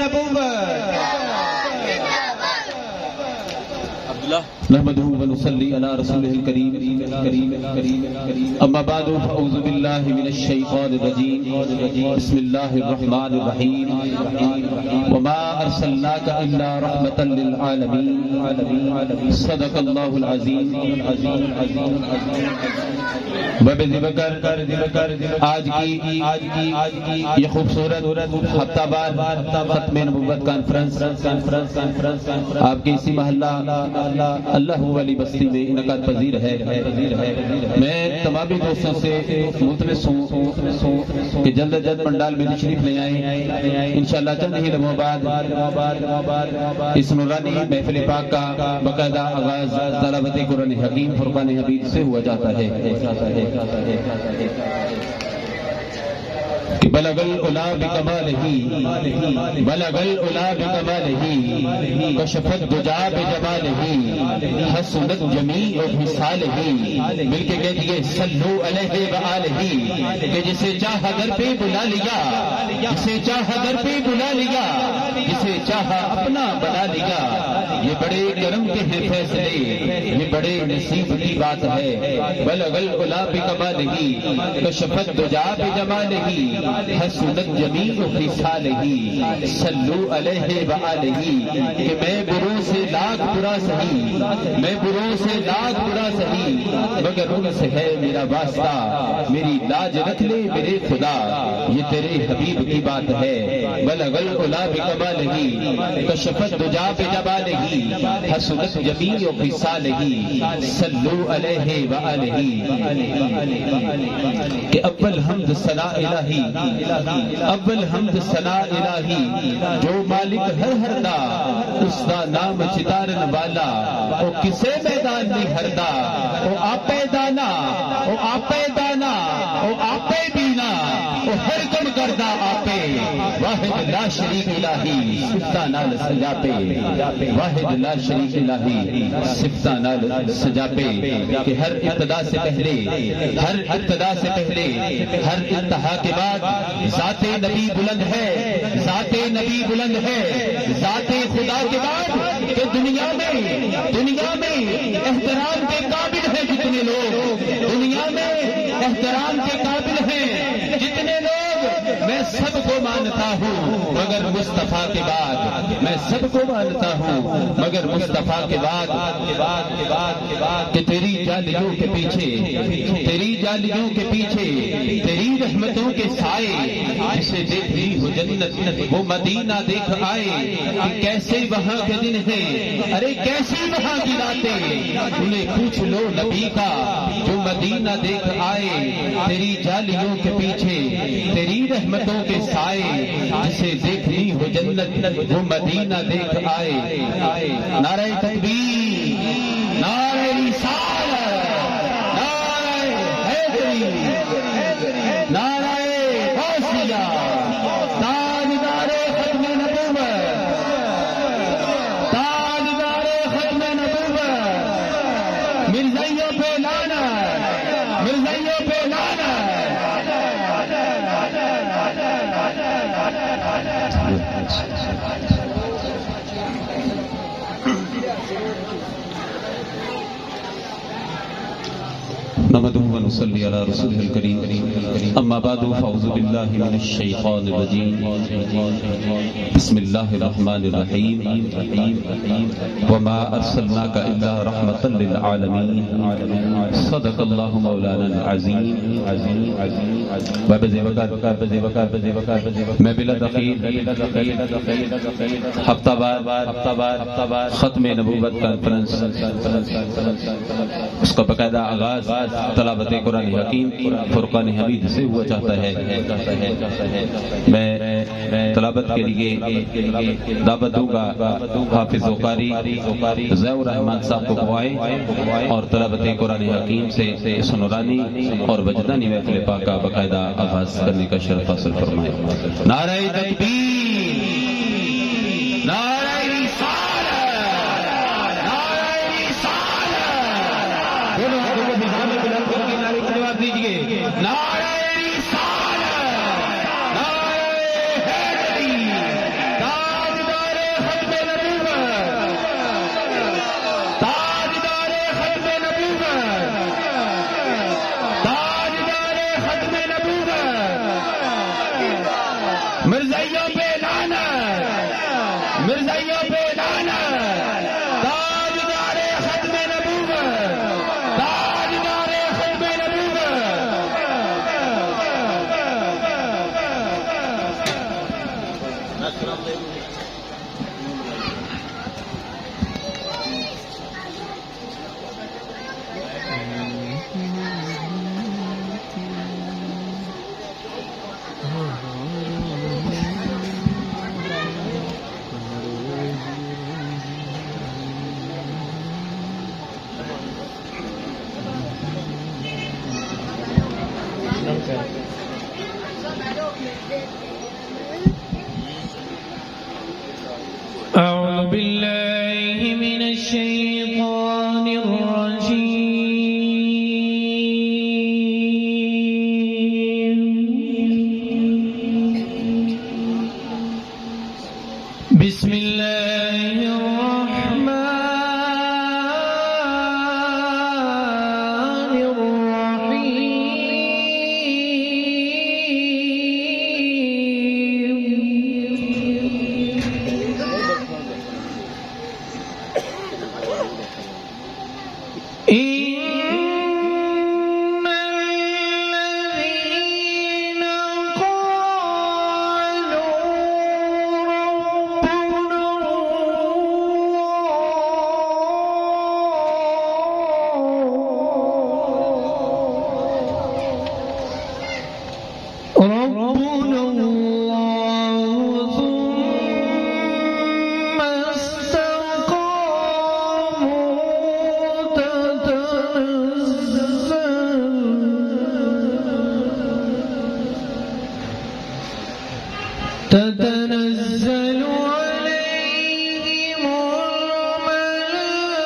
نبوت نحمده ونصلي على رسوله الكريم اما بعد فاعوذ بالله من الشيطان الرجيم بسم الله الرحمن الرحيم وما ارسلناك الا رحمة للعالمين صدق الله العظيم آج کی یہ خوبصورت ہفتہ وار ختم نبوت کانفرنس آپ کے اسی محلہ اللہ والی بستی میں انعقاد پذیر ہے۔ میں تمامی دوستوں سے ملتمس ہوں کہ جلد از جلد پنڈال میں تشریف لے آئیں۔ انشاءاللہ چند ہی لمحوں بعد اس نورانی محفل پاک کا باقاعدہ آغاز تلاوت قرآن حکیم فرقان حمید سے ہوا جاتا ہے کہ بلغ العلا بکمالہ بلغ العلا بکمالہ کشف الدجا بجمالہ حسنت جمیع خصالہ۔ مل کے کہہ دیے صلو علیہ وآلہ کہ جسے چاہا در پہ بلا لیا، جسے چاہا در پہ بلا لیا، جسے چاہا اپنا بنا لیا۔ یہ بڑے کرم کے ہیں فیصلے، یہ بڑے نصیب کی بات ہے۔ بلغ العلا بکمالہ کشف الدجا بجمالہ حسنت جمیع خصالہ صلو علیہ وآلہ۔ کہ میں بروں سے لاکھ برا سہی، میں بروں سے لاکھ برا سہی، مگر ان سے ہے میرا واسطہ، میری لاج رکھ لے میرے خدا۔ یہ تیرے حبیب کی بات ہے۔ بلغ العلا بکمالہ کشف الدجا بجمالہ حسنت جمیع خصالہ صلو علیہ وآلہ۔ کہ اول حمد ثنا الہی، اول حمد ثنا الہی جو مالک ہر دا، اس دا نام چتارن والا، او کسے میدان نہیں ہردا، او آپ دانا، او آپ دانا، او آپ بینا، او ہر کم کردہ آپے، واحد لا شریک الہی صفتہ نال سجاپے، واحد لا شریک الہی صفتہ نال سجاپے۔ کہ ہر ابتدا سے پہلے، ہر ابتدا سے پہلے، ہر انتہا کے بعد ذات نبی بلند ہے، ذات نبی بلند ہے، ذات خدا کے بعد کہ دنیا میں احترام کے قابل ہیں جتنے لوگ، دنیا میں احترام کے قابل ہیں جتنے لوگ، میں سب کو مانتا ہوں مگر مصطفیٰ کے بعد، میں سب کو مانتا ہوں مگر مصطفیٰ کے بعد کہ تیری جالیوں کے پیچھے، تیری جالیوں کے پیچھے تیری رحمتوں کے سائے، جسے دیکھی ہو جنت وہ مدینہ دیکھ آئے۔ کہ کیسے وہاں کے دن ہیں، ارے کیسی وہاں کی راتیں، انہیں پوچھ لو نبی کا جو مدینہ دیکھ آئے۔ تیری جالیوں کے پیچھے تیری رحمتوں کے سائے، جسے دیکھنی ہو جنت وہ مدینہ دیکھ آئے۔ نعرہ تکبیر، نعرہ رسالت، نعرہ حیدری، نعرہ غوثیہ، تاجدار ختم نبوت، تاجدار ختم نبوت، مرزائیوں پہ لعنت، مرزائیوں پہ لعنت۔ نحمده ونصلي على رسوله الكريم اما بعد فاعوذ بالله من الشيطان الرجيم بسم الله الرحمن الرحيم وما ارسلناك الا رحمة للعالمين صدق الله مولانا العظيم۔ میں بلا تخیر ہفتہ وار ختم نبوت کانفرنس اس کا باقاعدہ آغاز تلاوت قرآن حکیم فرقان حمید سے ہوا چاہتا ہے۔ میں تلاوت کے لیے دعوت دوں گا حافظ و قاری ضیاء الرحمن صاحب کو بوائیں اور تلاوت قرآن حکیم سے سنورانی اور وجدانی محفل پاک کا باقاعدہ آغاز کرنے کا شرف حاصل فرمائیں۔ نعرہ تکبیر، نعرہ رسالت، نعرہ رسالت، دونوں ہاتھوں کو میدان میں بلند کر کے نعرے کا جواب دیجیے۔ نعرہ رسالت، نعرہ حیدری، أعوذ بالله من الشيطان الرجيم. بسم الله الرحمن إن الذين قالوا ربنا الله ثم استقاموا تتنزل عليهم الملائكة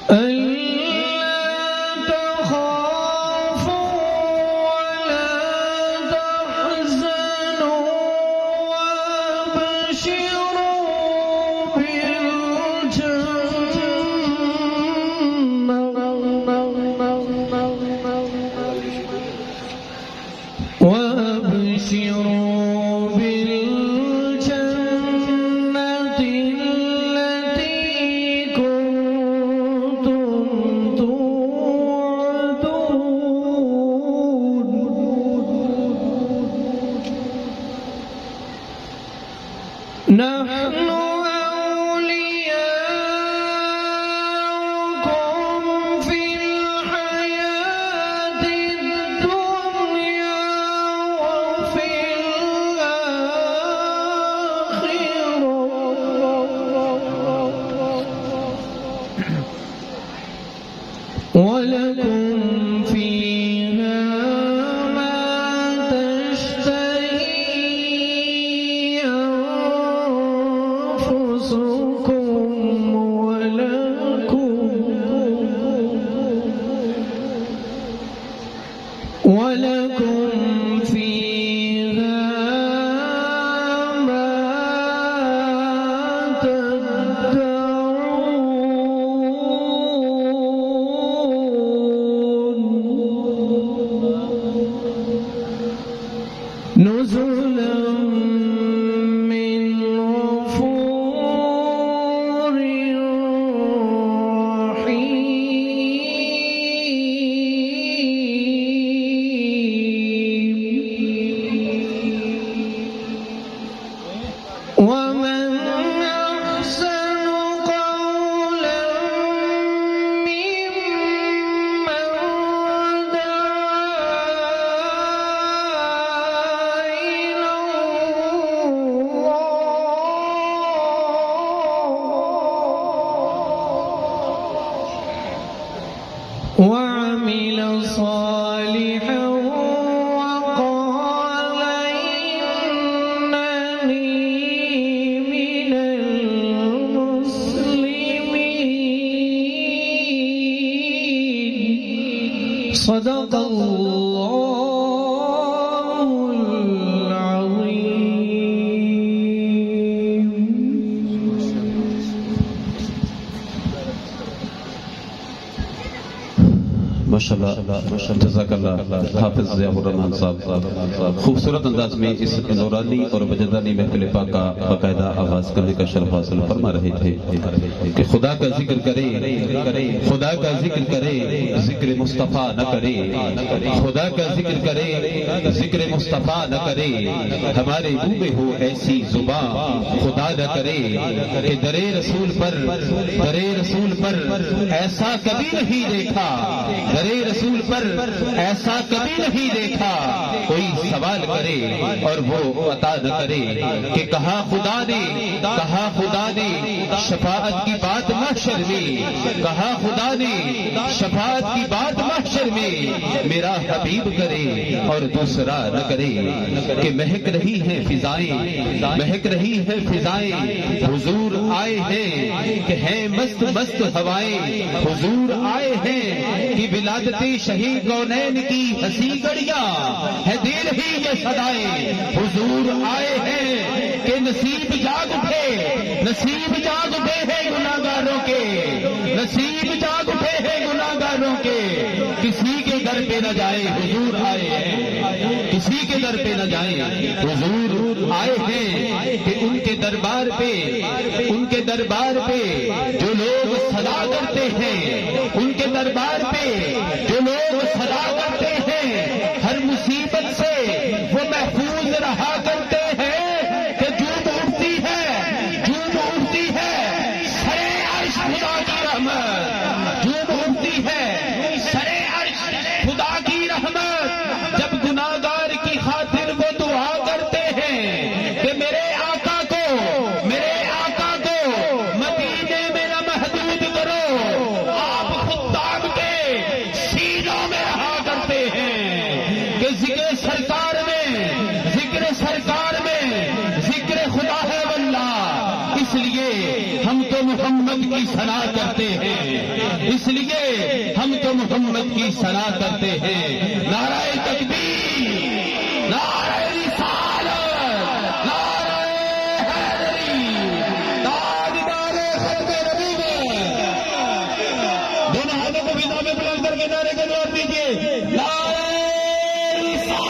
ألا تخافوا ولا تحزنوا وابشروا بالجنة التي كنتم توعدون. نحن أولياؤكم في الحياة الدنيا وفي الآخرة ولكم فيها ما تشتهي أنفسكم ولكم فيها ما تدعون. نزلا من غفور رحيم. ومن أحسن قولا ممن دعا إلى الله وعمل صالحا وقال إنني من المسلمين. صدق الله العظيم. ماشاءاللہ جزاک اللہ حافظ ضیاء الرحمان صاحب خوبصورت انداز میں اس نورانی اور وجدانی محفل پاک کا باقاعدہ آغاز کرنے کا شرف حاصل فرما رہے تھے کہ خدا کا ذکر کرے خدا کا ذکر کرے ذکر مصطفیٰ نہ کرے خدا کا ذکر کرے ذکر مصطفیٰ نہ کرے ہمارے منہ میں ہو ایسی زبان خدا نہ کرے کہ درے رسول پر ایسا کبھی نہیں دیکھا درے رسول پر ایسا کبھی نہیں دیکھا کوئی سوال کرے اور وہ عطا نہ کرے کہ کہا خدا نے شفاعت کی بات محشر میں کہا خدا نے شفاعت کی بات محشر میں میرا حبیب کرے اور دوسرا نہ کرے کہ مہک رہی ہیں فضائیں حضور آئے ہیں کہ ہیں مست مست ہوائیں حضور آئے ہیں کہ ولادت شہید کونین کی ہنسی گڑیاں ہے دے رہی یہ صدائیں حضور آئے ہیں کہ نصیب جاگ اٹھے ہیں گناہگاروں کے نصیب جاگ اٹھے ہیں گناہگاروں کے کسی کے در پہ نہ جائے حضور آئے ہیں کسی کے در پہ نہ جائے حضور آئے ہیں کہ ان کے دربار پہ جو لوگ صدا کرتے ہیں ان کے دربار پہ جو لوگ صدا کرتے ہیں ہر مصیبت سے وہ محفوظ رہا کرتے ہیں کہ جھوم اٹھتی ہے سرے عرش خدا کی رحمت جھوم اٹھتی ہے سرے عرش خدا کی رحمت جب گناہگار کی خاطر وہ دعا کرتے ہیں کہ میرے آقا کو مدینے میں نہ محدود کرو آپ خطاب کے سینوں میں رہا کرتے ہیں کہ ذکر سرکار میں ذکر خدا ہے واللہ اس لیے ہم تو محمد کی ثنا کرتے ہیں نعرہ تکبیر نعرہ رسالت نعرہ حیدری تاجدار ختم نبوت دونوں ہاتھوں کو فضا میں بلند کر کے نعرے کا جواب دیجیے نعرہ رسالت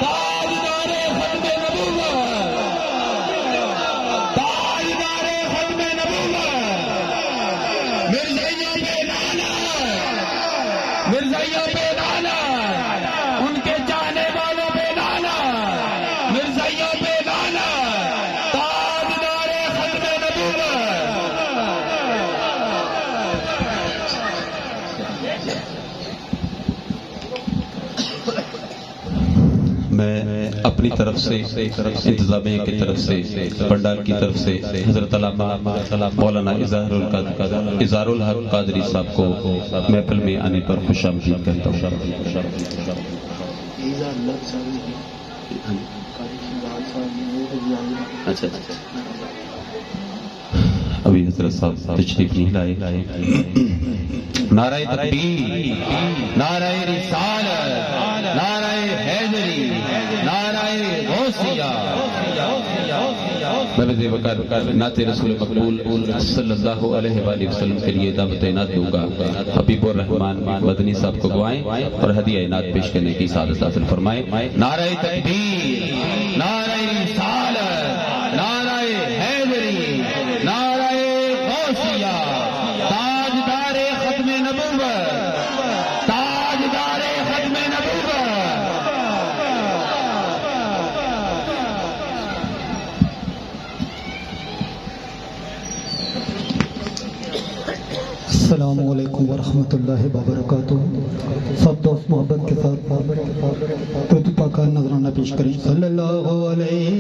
تاجدار ختم نبوت مرزائیوں پہ لعنت ان کے چاہنے والوں پہ لعنت مرزائیوں پہ لعنت تاجدار ختم نبوت میں اپنی طرف سے انتظامیہ کی طرف سے پنڈال کی طرف سے حضرت علامہ مولانا اظہار الحق قادری صاحب کو محفل میں آنے پر خوش آمدید کہتا ہوں. اچھا ابھی حضرت صاحب تشریف نہیں لائے. نعرہ تکبیر نعرہ رسالت نعرہ حیدری نعرہ غوثیہ. میں وزیر وقار نعت رسول مقبول صلی اللہ علیہ وآلہ وسلم کے لیے دعوت عنایت دوں گا. حبیب الرحمان مدنی صاحب کو گوائیں اور ہدیہ عنایت پیش کرنے کی سعادت حاصل فرمائیں. نعرہ تکبیر نعرہ رسالت نعرہ حیدری نعرہ غوثیہ تاجدار ختم نبوت تاجدار ختم نبوت. السلام علیکم ورحمۃ اللہ وبرکاتہ. سب دوست محبت کے ساتھ درود پاک نذرانہ پیش کریں. صلی اللہ علیہ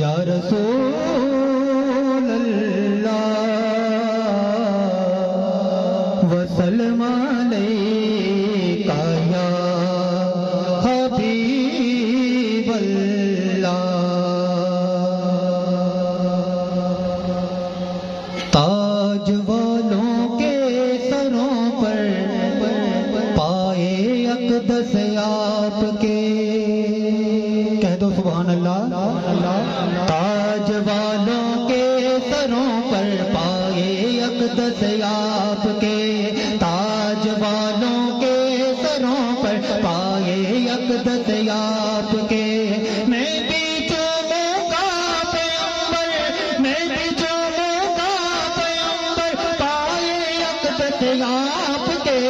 یا رسول اللہ وسلم علیکہ یا حبیب اللہ. تاج والوں کے سروں پر پائے اقدس آپ کے. کہہ دو سبحان اللہ. اقدس آپ کے تاج والوں کے سروں پر پائے اقدس آپ کے میں بھی چوموں گا پیغمبر میں بھی چوموں گا پیغمبر پائے اقدس آپ کے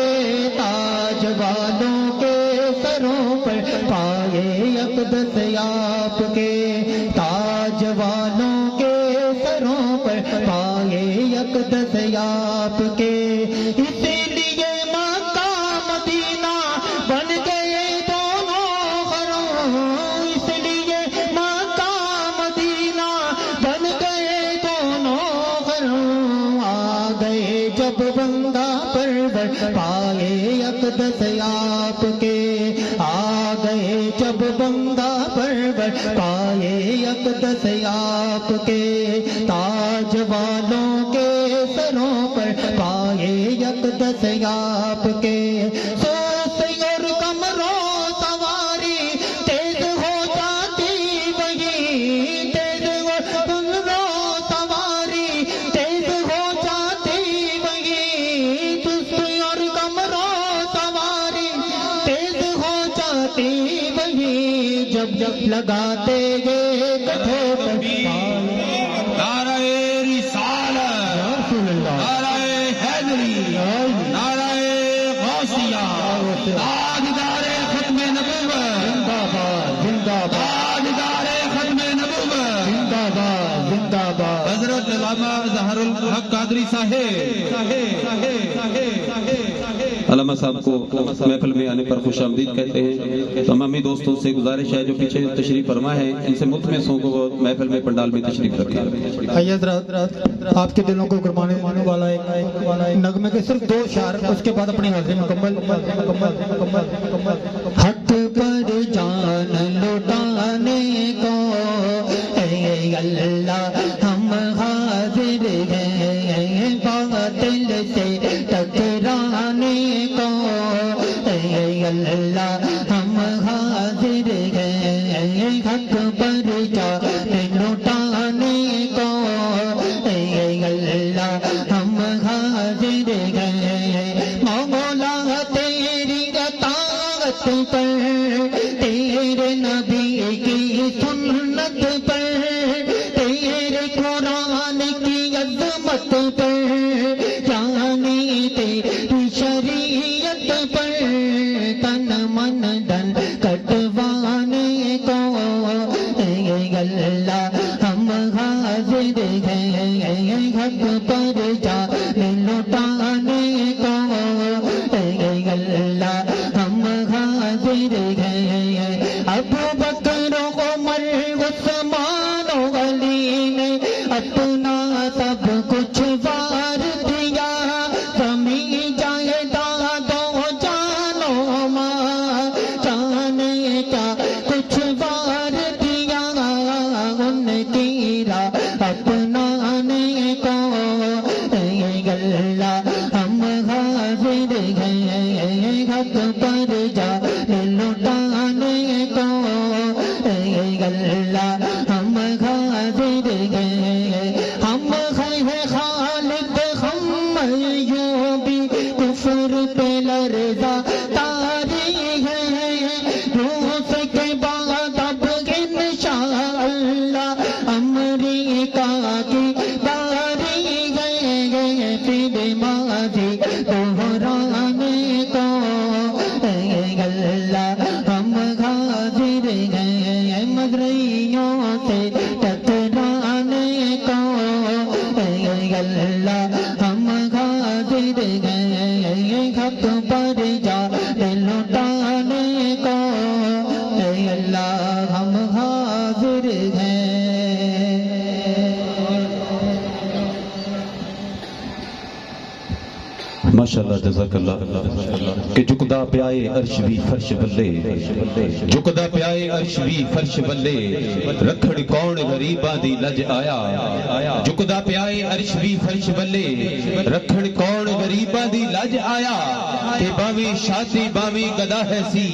تاج والوں کے سروں پر پائے اقدس آپ کے تاج والوں کے سروں پر پائے اقدس آپ کے اسی لیے مکہ مدینہ بن گئے دونوں گھروں اس لیے مکہ مدینہ بن گئے دونوں گھروں آ گئے جب بندہ پرور پائے اقدس آپ کے آ گئے جب بندہ پرور پائے اقدس آپ کے تاج والوں کے سروں پر پائے اقدس آپ کے سوسی اور کمروں سواری تیز ہو جاتی وہی تیز اور کمروں سواری تیز ہو جاتی وہی سستی اور کمروں سواری تیز ہو جاتی وہی جب جب لگاتے گے کٹھوں پر نعرہ رسالت، نعرہ حیدری، نعرہ غوثیہ، تاجدار ختم نبوت، زندہ باد زندہ باد تاجدار ختم نبوت، زندہ باد زندہ باد حضرت علامہ ظہر الحق قادری صاحب علامہ صاحب کو محفل میں آنے پر خوش آمدید کہتے ہیں۔ تمامی دوستوں سے گزارش ہے جو پیچھے تشریف فرما ہے ان سے ملتمس ہوں کو وہ محفل میں پنڈال میں تشریف رکھیں۔ آئیے حضرات آپ کے دلوں کو قربانی والا ایک نغمے کے صرف 2 اشعار اس کے بعد اپنی حاضری مکمل۔ حق پر جان لٹانے کو اے اللہ ہم حاضر ہیں باطل سے ٹکرانے کو اے اللہ ہم حاضر ہیں حق پر جان لٹانے کو اے اللہ ہم حاضر ہیں مولا تیری اطاعت پر تیرے نبی کی سنت پر تیرے قرآن کی عظمت پر جانے تیری شریعت پر تن من دن کٹوانے کو اے اللہ ہم حاضر ہیں حق پر جان لٹانے کو اے اللہ ہم حاضر ہیں ابو بکر عمر عثمان و علی نے اپنا سب کچھ وار دیا زمین جائیداد و جانو مال جانے کا کچھ وار دیا ان کی راہ اپنانے کو اے اللہ ہم حاضر ہیں حق پر جان لٹانے کو اے اللہ ہم حاضر ہیں ہم ہیں خالد ہم ایوبی کفر پہ لرزا تاری ہے روس کے بعد اب انشاءاللہ امریکہ کی باری ہے پھر ماضی دہرانے کو اے اللہ ہم حاضر ہیں مدریوں سے ٹکرانے کو اے اللہ ہم حاضر ہیں حق پر جان لٹانے کو اے اللہ ہم حاضر ہیں۔ ماشاء ماشاءاللہ جزاک اللہ کہ جھکدا پیائے عرش بھی فرش بلے جھکدا پیائے عرش بھی فرش بلے رکھڑ کون غریباں دی لج آیا جھکدا پیائے عرش بھی فرش بلے رکھڑ کون غریباں دی لج آیا کہ باویں شادی باویں گدا ہے سی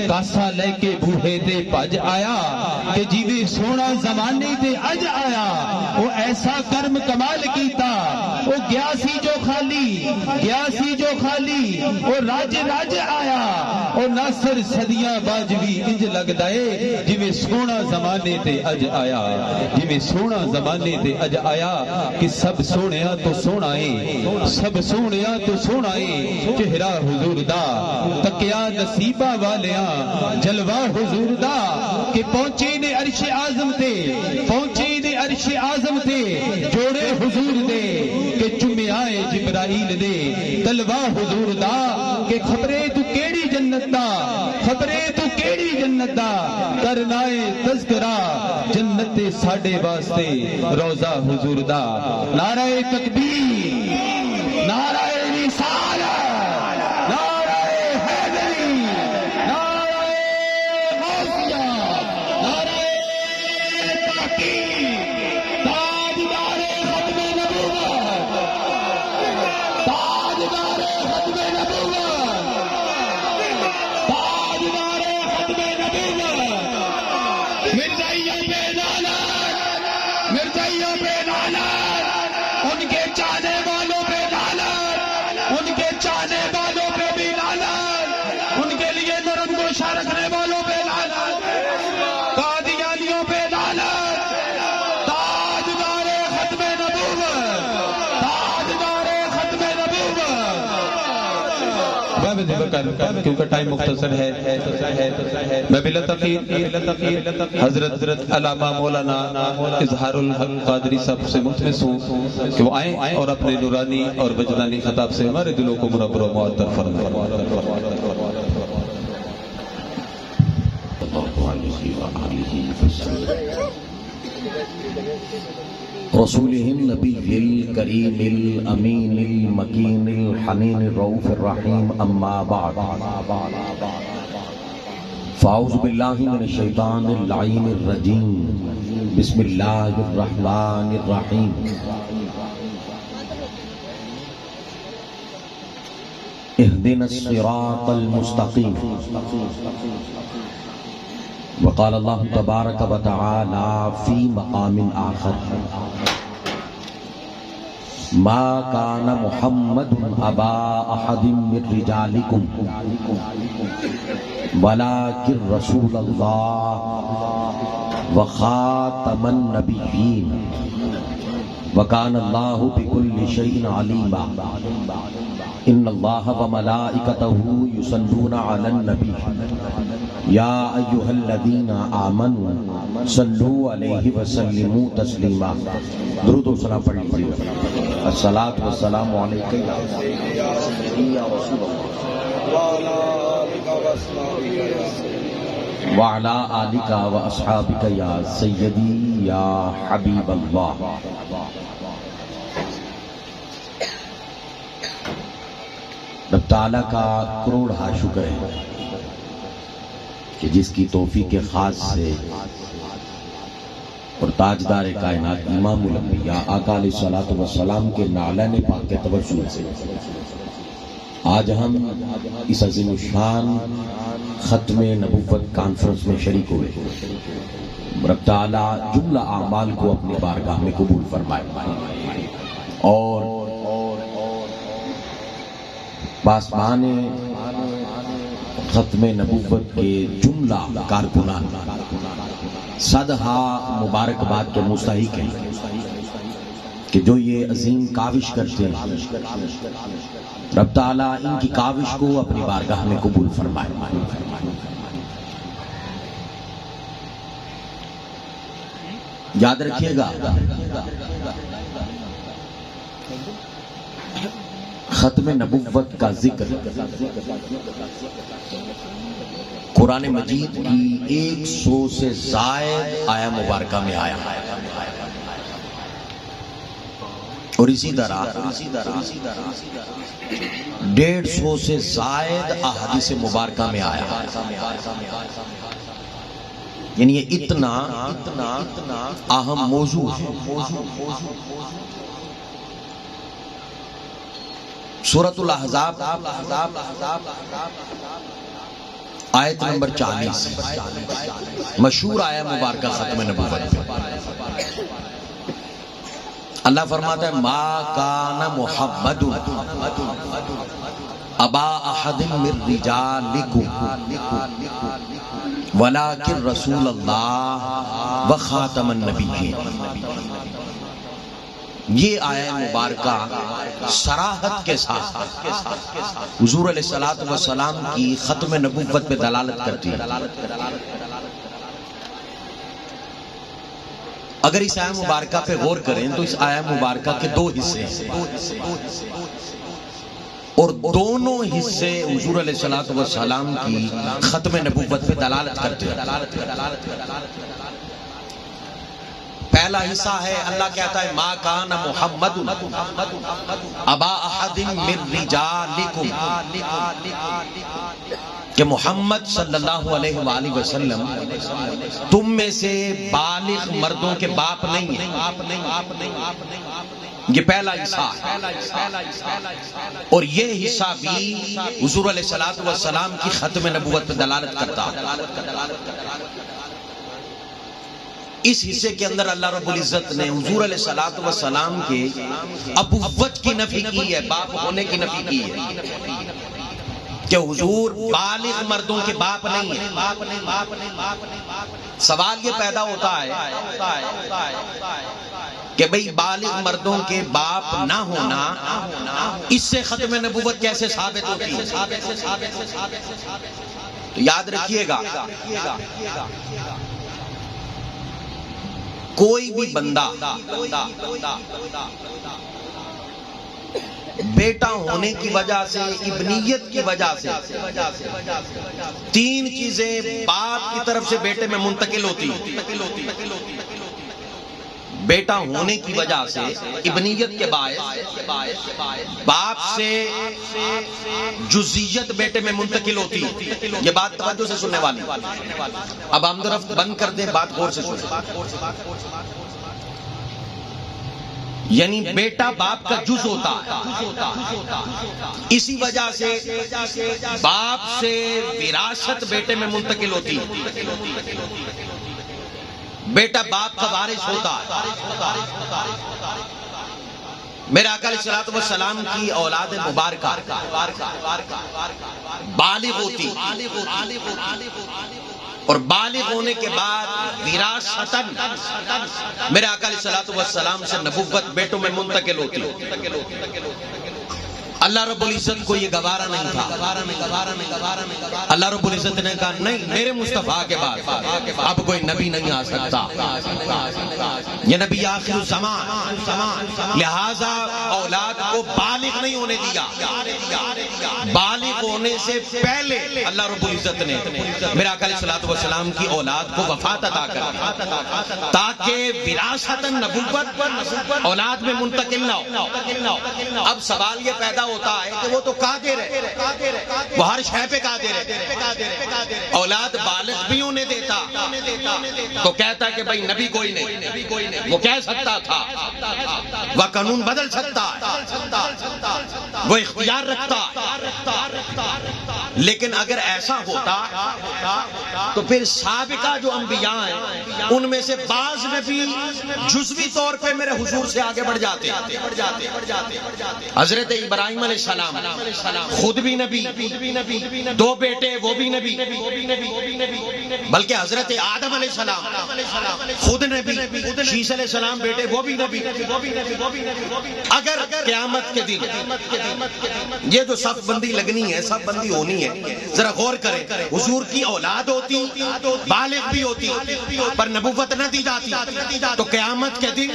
کاسا لے کے بوہے تے پج آیا کہ جیویں سونا زمانے تے اج آیا وہ ایسا کرم کمال کیتا وہ گیا سی جو خالی وہ راج آیا وہ ناصر صدیاں باجوی انج لگدا ہے جویں سونا زمانے تے اج آیا جویں سونا زمانے تے اج آیا کہ سب سونیا تو سونا ہے سب سونیا تو سونا ہے چہرہ حضور دا تکیا نصیبہ والیاں جلوہ حضور دا کہ پہنچے نے عرش اعظم تے پہنچے نے عرش اعظم تے جوڑے حضور دے کہ چمیائے جبرائیل دے تلوہ حضور دا کہ خبرے تو کیڑی جنت دا خبرے تو کیڑی جنت دا کرنائے تذکرہ جنت ساڈے واسطے روضہ حضور دا نعرہ تکبیر نعرہ رسالت نعرہ حیدری نعرہ غوثیہ نعرہ تحقیق تاجدار ختم نبوت تاجدار ختم نبوت تاجدار ختم نبوت مرزائیہ پہ لعنت مرزائیہ پہ لعنت ان کے چاہنے والوں پہ لعنت ان کے چاہنے والوں پہ بھی لعنت ان کے لیے نرم گوشہ رکھنے والوں پہ لعنت قادیانیوں پہ لعنت تاجدار ختم نبوت تاجدار ختم نبوت کیونکہ ٹائم مختصر ہے میں بلا تقیر حضرت علامہ مولانا اظہار الحق قادری صاحب سے ملتمس ہوں کہ وہ آئیں اور اپنے نورانی اور وجدانی خطاب سے ہمارے دلوں کو منور و معطر فرمائیں رسوله النبي الكريم الأمين المكين الحنين الرؤوف الرحيم أما بعد فأعوذ بالله من الشيطان اللعين الرجيم بسم الله الرحمن الرحيم اهدنا الصراط المستقيم وقال الله تبارك وتعالى في مقام آخر ما كان محمد أبا أحد من رجالكم ولكن رسول الله وخاتم النبيين وكان الله بكل شيء عليما إن الله وملائكته يصلون على النبي يا أيها الذين آمنوا صلوا عليه وسلموا تسليما درود و سلام پڑھ لیجیے الصلاۃ والسلام علیک یا رسول اللہ وعلى آلك وأصحابك يا سيدي يا حبيب الله رب تعالیٰ کا کروڑ ہا شکر ہے کہ جس کی توفیق خاص سے اور تاجدار کائنات امام الانبیاء آقا علیہ الصلوۃ والسلام کے نعلین پاک کے توسل سے آج ہم اس عظیم الشان ختم نبوت کانفرنس میں شریک ہوئے رب تعالیٰ جملہ اعمال کو اپنی بارگاہ میں قبول فرمائے اور پاسبان ختم نبوت کے جملہ کارکنان صدہا مبارکباد کے مستحق ہیں کہ جو یہ عظیم کاوش کرتے ہیں رب تعالیٰ ان کی کاوش کو اپنی بارگاہ میں قبول فرمائے یاد رکھیے گا ختم نبوت کا ذکر قرآن مجید کی 100 سے زائد آیا مبارکہ میں آیا اور اسی طرح 150 سے زائد احادیث مبارکہ میں آیا، یعنی یہ اتنا اہم موضوع ہے۔ سورۃ الاحزاب آیت نمبر 40 مشہور آیا مبارکہ ختم نبوت پہ اللہ فرماتا ہے ما کان محمد ابا احد من رجالکم ولکن رسول اللہ وخاتم النبیین۔ یہ آیہ مبارکہ صراحت کے ساتھ حضور علیہ السلام کی ختم نبوت پہ دلالت کرتی ہے۔ اگر اس آیہ مبارکہ پہ غور کریں تو اس آیہ مبارکہ کے 2 حصے ہیں، اور دونوں حصے حضور علیہ السلام کی ختم نبوت پہ دلالت کرتے ہیں۔ پہلا حصہ ہے اللہ کہتا ہے ما کان محمد ابا احد من رجالکم، کہ محمد صلی اللہ علیہ وآلہ وسلم تم میں سے بالغ مردوں کے باپ نہیں ہیں۔ یہ پہلا حصہ ہے، اور یہ حصہ بھی حضور علیہ السلام کی ختم نبوت پہ دلالت کرتا ہے۔ اس حصے کے اندر اللہ رب العزت نے حضور علیہ السلام کے ابوت کی نفی کی ہے، باپ ہونے کی نفی کی ہے، کہ حضور بالغ مردوں کے باپ نہیں ہیں۔ سوال یہ پیدا ہوتا ہے کہ بھئی بالغ مردوں کے باپ نہ ہونا اس سے ختم نبوت کیسے ثابت ہوتی ہے؟ تو یاد رکھیے گا، کوئی بھی بندہ بیٹا ہونے کی وجہ سے، ابنیت کی وجہ سے 3 چیزیں باپ کی طرف سے بیٹے میں منتقل ہوتی ہیں۔ بیٹا ہونے کی وجہ سے، ابنیت کے باعث باپ سے جزئیت بیٹے میں منتقل ہوتی ہے۔ یہ بات توجہ سے سننے والی، اب ہم درفت بند کر دیں، بات غور سے سنیں۔ یعنی بیٹا باپ کا جز ہوتا ہے، اسی وجہ سے باپ سے وراثت بیٹے میں منتقل ہوتی ہے۔ بیٹا باپ کا وارث ہوتا ہے۔ میرے آقا علیہ السلام کی اولاد مبارکہ بالغ ہوتی، اور بالغ ہونے کے بعد وراثتاً میرے آقا علیہ السلام سے نبوت بیٹوں میں منتقل ہوتی۔ اللہ رب العزت کو یہ گوارا نہیں تھا۔ اللہ رب العزت نے کہا نہیں، میرے مصطفیٰ کے بعد اب کوئی نبی نہیں آ سکتا، یہ نبی آخر الزمان، لہذا اولاد کو بالغ نہیں ہونے دیا۔ بالغ ہونے سے پہلے اللہ رب العزت نے میرے آقا علیہ السلام کی اولاد کو وفات عطا کر دی، تاکہ وراثتاً نبوت اولاد میں منتقل نہ ہو۔ اب سوال یہ پیدا ہوتا ہے کہ وہ تو قادر ہے، وہ ہر شے پہ قادر ہے، اولاد بالغ بھی ہونے دیتا تو کہتا کہ بھئی نبی کوئی نہیں، وہ کہہ سکتا تھا، وہ قانون بدل سکتا ہے، وہ اختیار رکھتا۔ لیکن اگر ایسا ہوتا تو پھر سابقہ جو انبیاء ہیں ان میں سے بعض نبی جزوی طور پہ میرے حضور سے آگے بڑھ جاتے۔ حضرت ابراہیم علیہ السلام خود بھی نبی، 2 بیٹے وہ بھی نبی، بلکہ حضرت آدم علیہ السلام خود نبی، شیس علیہ السلام بیٹے وہ بھی نبی۔ اگر قیامت کے دن یہ جو صف بندی لگنی ہے، صف بندی ہونی ہے، ہے. ذرا غور کریں, حضور کی اولاد ہوتی, بالغ بھی ہوتی, پر نبوت نہ دی جاتی. تو قیامت کے دن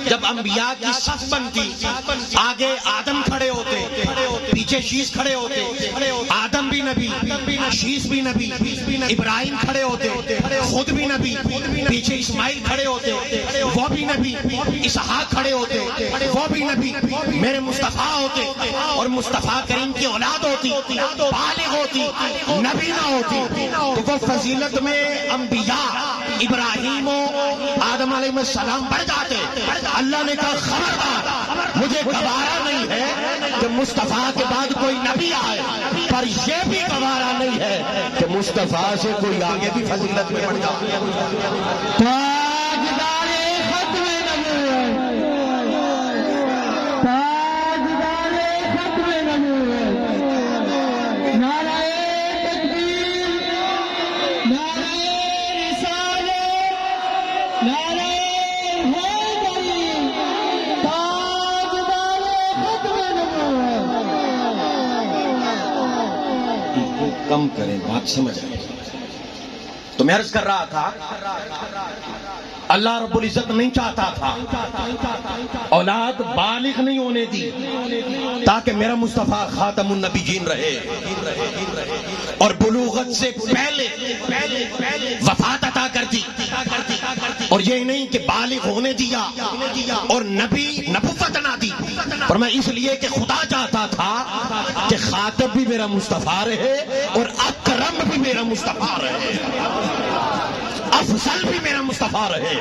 جب انبیاء کی صف بنتی, آگے آدم کھڑے ہوتے, پیچھے شیش کھڑے ہوتے. آدم بھی نبی, شیش بھی نبی, ابراہیم کھڑے ہوتے, خود بھی نبی, پیچھے اسماعیل کھڑے ہوتے, وہ بھی نبی, اسحاق کھڑے ہوتے, وہ بھی نبی, میرے مصطفیٰ ہوتے, اور مصطفیٰ کریم کی اولاد ہوتی, بالغ ہوتی, نبی نہ ہوتی. تو وہ فضیلت میں انبیاء ابراہیم و آدم علیہ السلام بڑھ جاتے. اللہ نے کہا خبردار, مجھے گوارا نہیں ہے کہ مصطفیٰ کے بعد کوئی نبی آئے, پر یہ بھی گوارا نہیں ہے کہ مصطفیٰ سے کوئی آگے بھی فضیلت میں بڑھ جائے. تاجدار ختم نبوت, تاجدار ختم نبوت, نعرہ تکبیر, نعرہ رسالت, نعرہ حیدری, تاجدار ختم نبوت. کم کریں, بات سمجھ آئے. تو میں عرض کر رہا تھا, اللہ رب العزت نہیں چاہتا تھا اولاد بالغ نہیں ہونے دی تاکہ میرا مصطفیٰ خاتم النبیین رہے, اور بلوغت سے پہلے وفات عطا کر دی. اور یہ نہیں کہ بالغ ہونے دیا اور نبی نبوت نہ دی, پر میں اس لیے کہ خدا چاہتا تھا کہ خاتم بھی میرا مصطفیٰ رہے اور اکرم بھی میرا مصطفیٰ رہے, افضل بھی میرا مصطفیٰ رہے,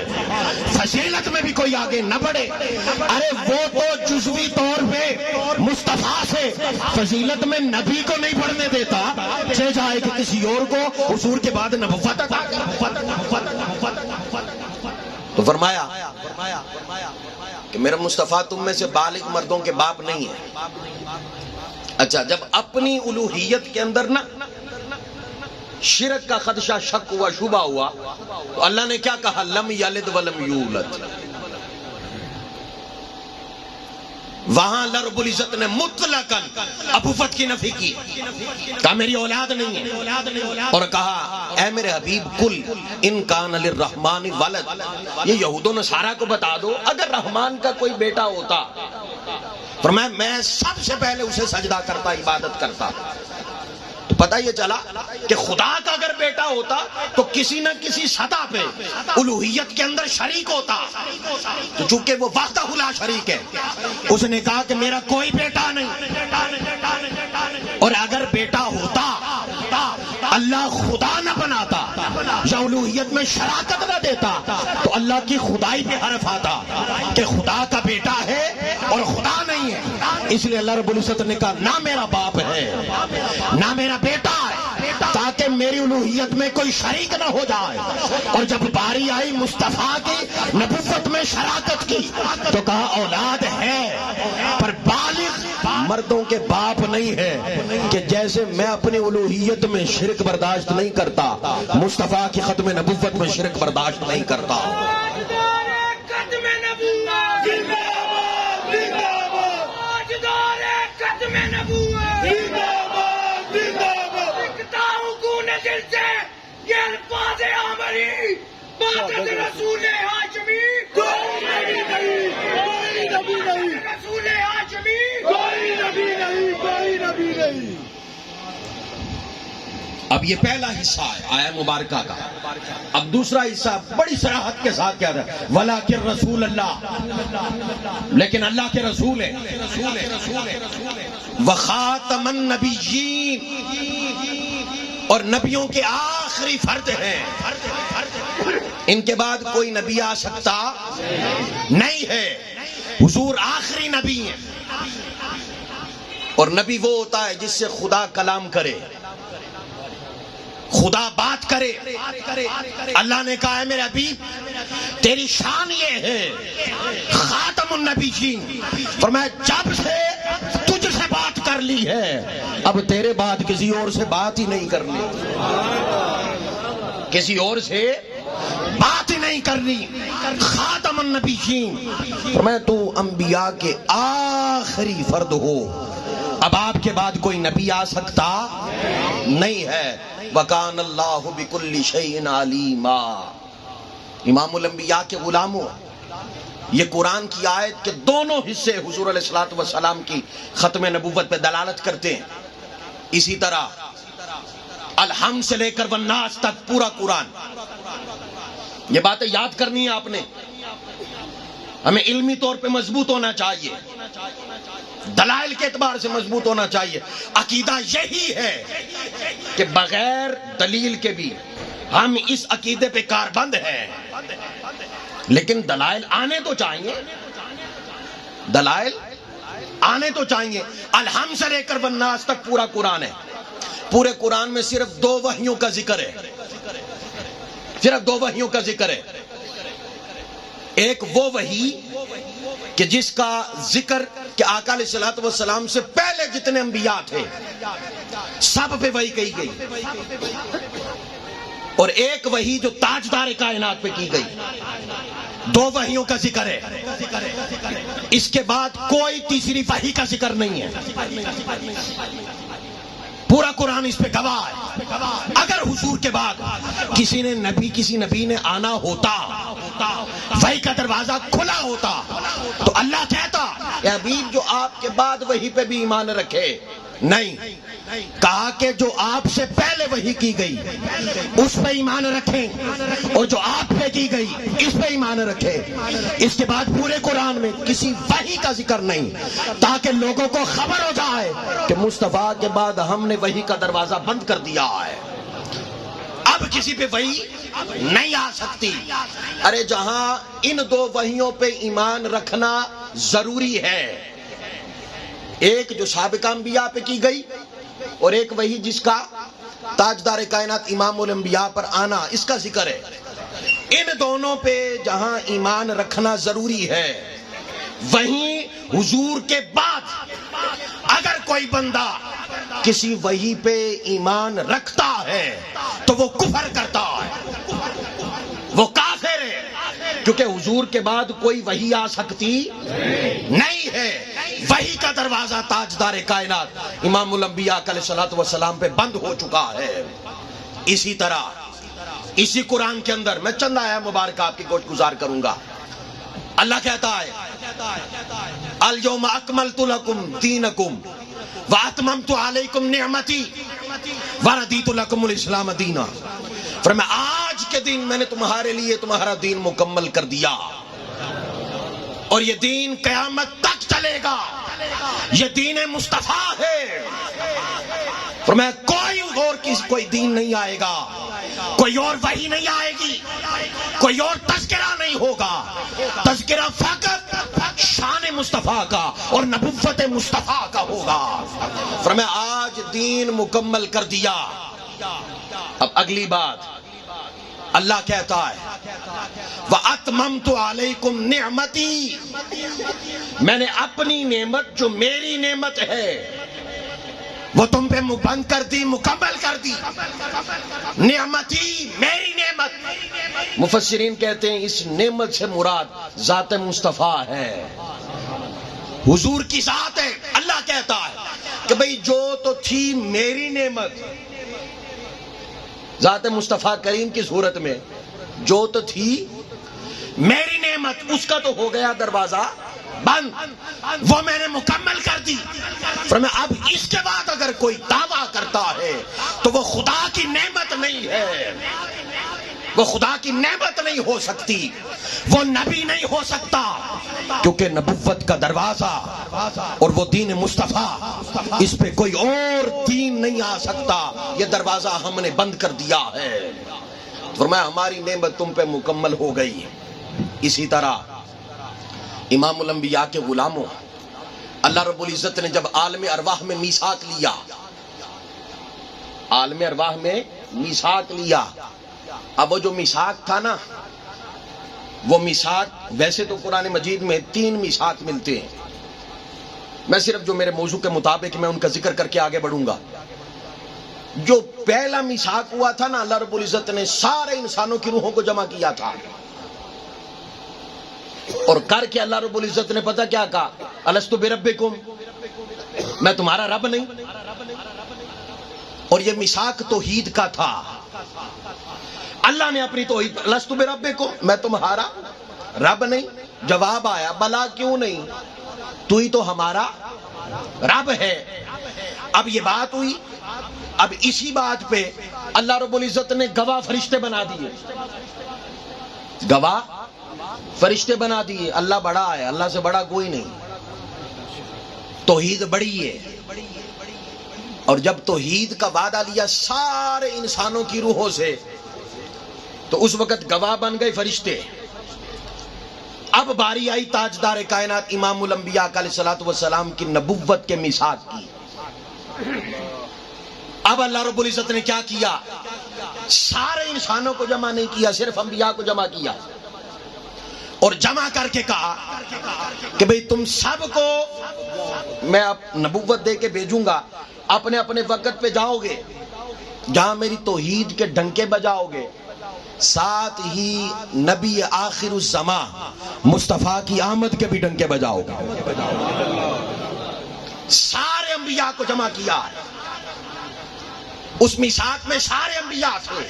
فضیلت میں بھی کوئی آگے نہ بڑھے. ارے وہ تو جزوی طور پہ مصطفیٰ سے فضیلت میں نبی کو نہیں بڑھنے دیتا, چلے جائے کہ کسی اور کو حضور کے بعد نبوت عطا کر. تو فرمایا کہ میرا مصطفیٰ تم میں سے بالغ مردوں کے باپ نہیں ہے. اچھا, جب اپنی الوہیت کے اندر نا شرک کا خدشہ, شک ہوا, شبہ ہوا, تو اللہ نے کیا کہا, لم یلد ولم یولد. وہاں اللہ رب العزت نے مطلقاً ابوت کی نفی کی, کہا میری اولاد نہیں ہے, اور کہا اے میرے حبیب کل ان کان للرحمن ولد, یہ یہود و نصارہ کو بتا دو اگر رحمان کا کوئی بیٹا ہوتا, فرمایا میں سب سے پہلے اسے سجدہ کرتا, عبادت کرتا. تو پتہ یہ چلا کہ خدا کا اگر بیٹا ہوتا تو کسی نہ کسی سطح پہ الوہیت کے اندر شریک ہوتا, تو چونکہ وہ وحدہ لا شریک ہے, اس نے کہا کہ میرا کوئی بیٹا نہیں, اور اگر بیٹا ہوتا اللہ خدا نہ بناتا یا الوہیت میں شراکت نہ دیتا تو اللہ کی خدائی پہ حرف آتا کہ خدا کا بیٹا ہے اور خدا نہیں ہے. اس لیے اللہ رب العزت نے کہا نہ میرا باپ ہے نہ میرا بیٹا ہے, تاکہ میری الوہیت میں کوئی شریک نہ ہو جائے. اور جب باری آئی مصطفیٰ کی نبوت میں شراکت کی تو کہا اولاد ہے پر بالغ مردوں کے باپ نہیں ہے, کہ جیسے میں اپنی الوہیت میں شرک برداشت نہیں کرتا, مصطفیٰ کی ختم نبوت میں شرک برداشت نہیں کرتا. اب یہ پہلا حصہ ہے آیا مبارکہ کا. اب دوسرا حصہ بڑی صراحت کے ساتھ کیا ہے, ولیکن رسول اللہ, لیکن اللہ کے رسول ہے, وخاتم النبیین, اور نبیوں کے آخری فرد ہیں, ان کے بعد کوئی نبی آ سکتا نہیں ہے, حضور آخری نبی ہیں. اور نبی وہ ہوتا ہے جس سے خدا کلام کرے, خدا بات کرے. اللہ نے کہا ہے میرے حبیب تیری شان یہ ہے خاتم النبیین, فرمایا جب سے تجھ سے بات کر لی ہے اب تیرے بعد کسی اور سے بات ہی نہیں کرنی, کسی اور سے بات ہی نہیں کرنی. خاتم النبیین, فرمایا تو انبیاء کے آخری فرد ہو, اب آپ کے بعد کوئی نبی آ سکتا نہیں ہے. وَكَانَ اللَّهُ بِكُلِّ شَيْءٍ عَلِيمًا. امام الانبیاء کے غلاموں، یہ قرآن کی آیت کے دونوں حصے حضور علیہ الصلوۃ والسلام کی ختم نبوت پہ دلالت کرتے ہیں. اسی طرح الحمد سے لے کر والناس تک پورا قرآن. یہ باتیں یاد کرنی ہے آپ نے. ہمیں علمی طور پہ مضبوط ہونا چاہیے، دلائل کے اعتبار سے مضبوط ہونا چاہیے. عقیدہ یہی ہے کہ بغیر دلیل کے بھی ہم اس عقیدے پہ کاربند ہیں، لیکن دلائل آنے تو چاہیے، دلائل آنے تو چاہیے. الحمد سے لے کر والناس تک پورا قرآن ہے. پورے قرآن میں صرف 2 وحیوں کا ذکر ہے، صرف 2 وحیوں کا ذکر ہے. ایک وہ وحی کہ جس کا ذکر کہ آقا علیہ الصلوۃ والسلام سے پہلے جتنے انبیاء تھے سب پہ وحی کہی گئی، اور ایک وحی جو تاجدار کائنات پہ کی گئی. 2 وحیوں کا ذکر ہے. اس کے بعد کوئی تیسری وحی کا ذکر نہیں ہے. پورا قرآن اس پہ گواہ ہے. اگر حضور کے بعد کسی نبی نے آنا ہوتا، وحی کا دروازہ کھلا ہوتا، تو اللہ کہتا اے حبیب جو آپ کے بعد وحی پہ بھی ایمان رکھے. نہیں، کہا کہ جو آپ سے پہلے وحی کی گئی اس پہ ایمان رکھیں، اور جو آپ پہ کی گئی اس پہ ایمان رکھیں. اس کے بعد پورے قرآن میں کسی وحی کا ذکر نہیں، تاکہ لوگوں کو خبر ہو جائے کہ مصطفیٰ کے بعد ہم نے وحی کا دروازہ بند کر دیا ہے، اب کسی پہ وحی نہیں آ سکتی. ارے جہاں ان 2 وحیوں پہ ایمان رکھنا ضروری ہے، ایک جو سابقہ انبیاء پہ کی گئی اور ایک وحی جس کا تاجدار کائنات امام الانبیاء پر آنا، اس کا ذکر ہے. ان دونوں پہ جہاں ایمان رکھنا ضروری ہے، وہیں حضور کے بعد اگر کوئی بندہ کسی وحی پہ ایمان رکھتا ہے تو وہ کفر کرتا ہے، وہ کافر ہے، کیونکہ حضور کے بعد کوئی وحی آ سکتی نہیں ہے. وحی کا دروازہ تاجدار کائنات امام الانبیاء علیہ الصلوۃ والسلام پہ بند ہو چکا ہے. اسی طرح اسی قرآن کے اندر میں چند آیات مبارکہ آپ کی گوش گزار کروں گا. اللہ کہتا ہے الیوم اکملت لکم دینکم واتممت علیکم نعمتی وردیت لکم الاسلام دینا. فرمایا آج کے دن میں نے تمہارے لیے تمہارا دین مکمل کر دیا، اور یہ دین قیامت تک چلے گا. یہ دین مصطفیٰ ہے. فرمایا کوئی دین نہیں آئے گا، کوئی اور وحی نہیں آئے گی، کوئی اور تذکرہ نہیں ہوگا. تذکرہ فقط شان مصطفیٰ کا اور نبوت مصطفیٰ کا ہوگا. فرمایا آج دین مکمل کر دیا. اب اگلی بات اللہ کہتا ہے وَأَتْمَمْتُ عَلَيْكُمْ نِعْمَتِي، میں نے اپنی نعمت جو میری نعمت ہے وہ تم پہ بند کر دی، مکمل کر دی. نعمتی میری نعمت. مفسرین کہتے ہیں اس نعمت سے مراد ذات مصطفیٰ ہے، حضور کی ذات ہے. اللہ کہتا ہے کہ بھئی جو تو تھی میری نعمت ذات مصطفیٰ کریم کی صورت میں، جو تو تھی میری نعمت، اس کا تو ہو گیا دروازہ بند، وہ میں نے مکمل کر دی. فرمایا اب اس کے بعد اگر کوئی دعویٰ کرتا ہے تو وہ خدا کی نعمت نہیں ہے، وہ خدا کی نعمت نہیں ہو سکتی، وہ نبی نہیں ہو سکتا، کیونکہ نبوت کا دروازہ اور وہ دین مصطفیٰ، اس پہ کوئی اور دین نہیں آ سکتا. یہ دروازہ ہم نے بند کر دیا ہے. فرمایا ہماری نعمت تم پہ مکمل ہو گئی. اسی طرح امام الانبیاء کے غلاموں، اللہ رب العزت نے جب عالم ارواح میں میثاق لیا، عالم ارواح میں میثاق لیا. اب وہ جو میثاق تھا نا، وہ میثاق ویسے تو قرآن مجید میں 3 میثاق ملتے ہیں. میں صرف جو میرے موضوع کے مطابق میں ان کا ذکر کر کے آگے بڑھوں گا. جو پہلا میثاق ہوا تھا نا، اللہ رب العزت نے سارے انسانوں کی روحوں کو جمع کیا تھا، اور کر کے اللہ رب العزت نے پتہ کیا کہا؟ الستو بربکم، میں تمہارا رب نہیں؟ اور یہ میثاق توحید کا تھا. اللہ نے اپنی توحید لست بربکم، میں تمہارا رب نہیں. جواب آیا بلا کیوں نہیں، تو ہی تو ہمارا رب ہے. اب یہ بات ہوئی. اب اسی بات پہ اللہ رب العزت نے گواہ فرشتے بنا دیے. گواہ فرشتے بنا دیے. اللہ بڑا ہے، اللہ سے بڑا کوئی نہیں. توحید بڑی ہے. اور جب توحید کا وعدہ لیا سارے انسانوں کی روحوں سے تو اس وقت گواہ بن گئے فرشتے. اب باری آئی تاجدار کائنات امام الانبیاء علیہ الصلوۃ والسلام کی نبوت کے میثاق کی. اب اللہ رب العزت نے کیا کیا؟ سارے انسانوں کو جمع نہیں کیا، صرف انبیاء کو جمع کیا. اور جمع کر کے کہا کہ بھئی تم سب کو میں اب نبوت دے کے بھیجوں گا، اپنے اپنے وقت پہ جاؤ گے جہاں میری توحید کے ڈنکے بجاؤ گے. ساتھ ہی نبی آخر الزمان مصطفیٰ کی آمد کے بھی ڈنکے بجاؤ گے. سارے انبیاء کو جمع کیا. اس میثاق میں سارے انبیاء تھے.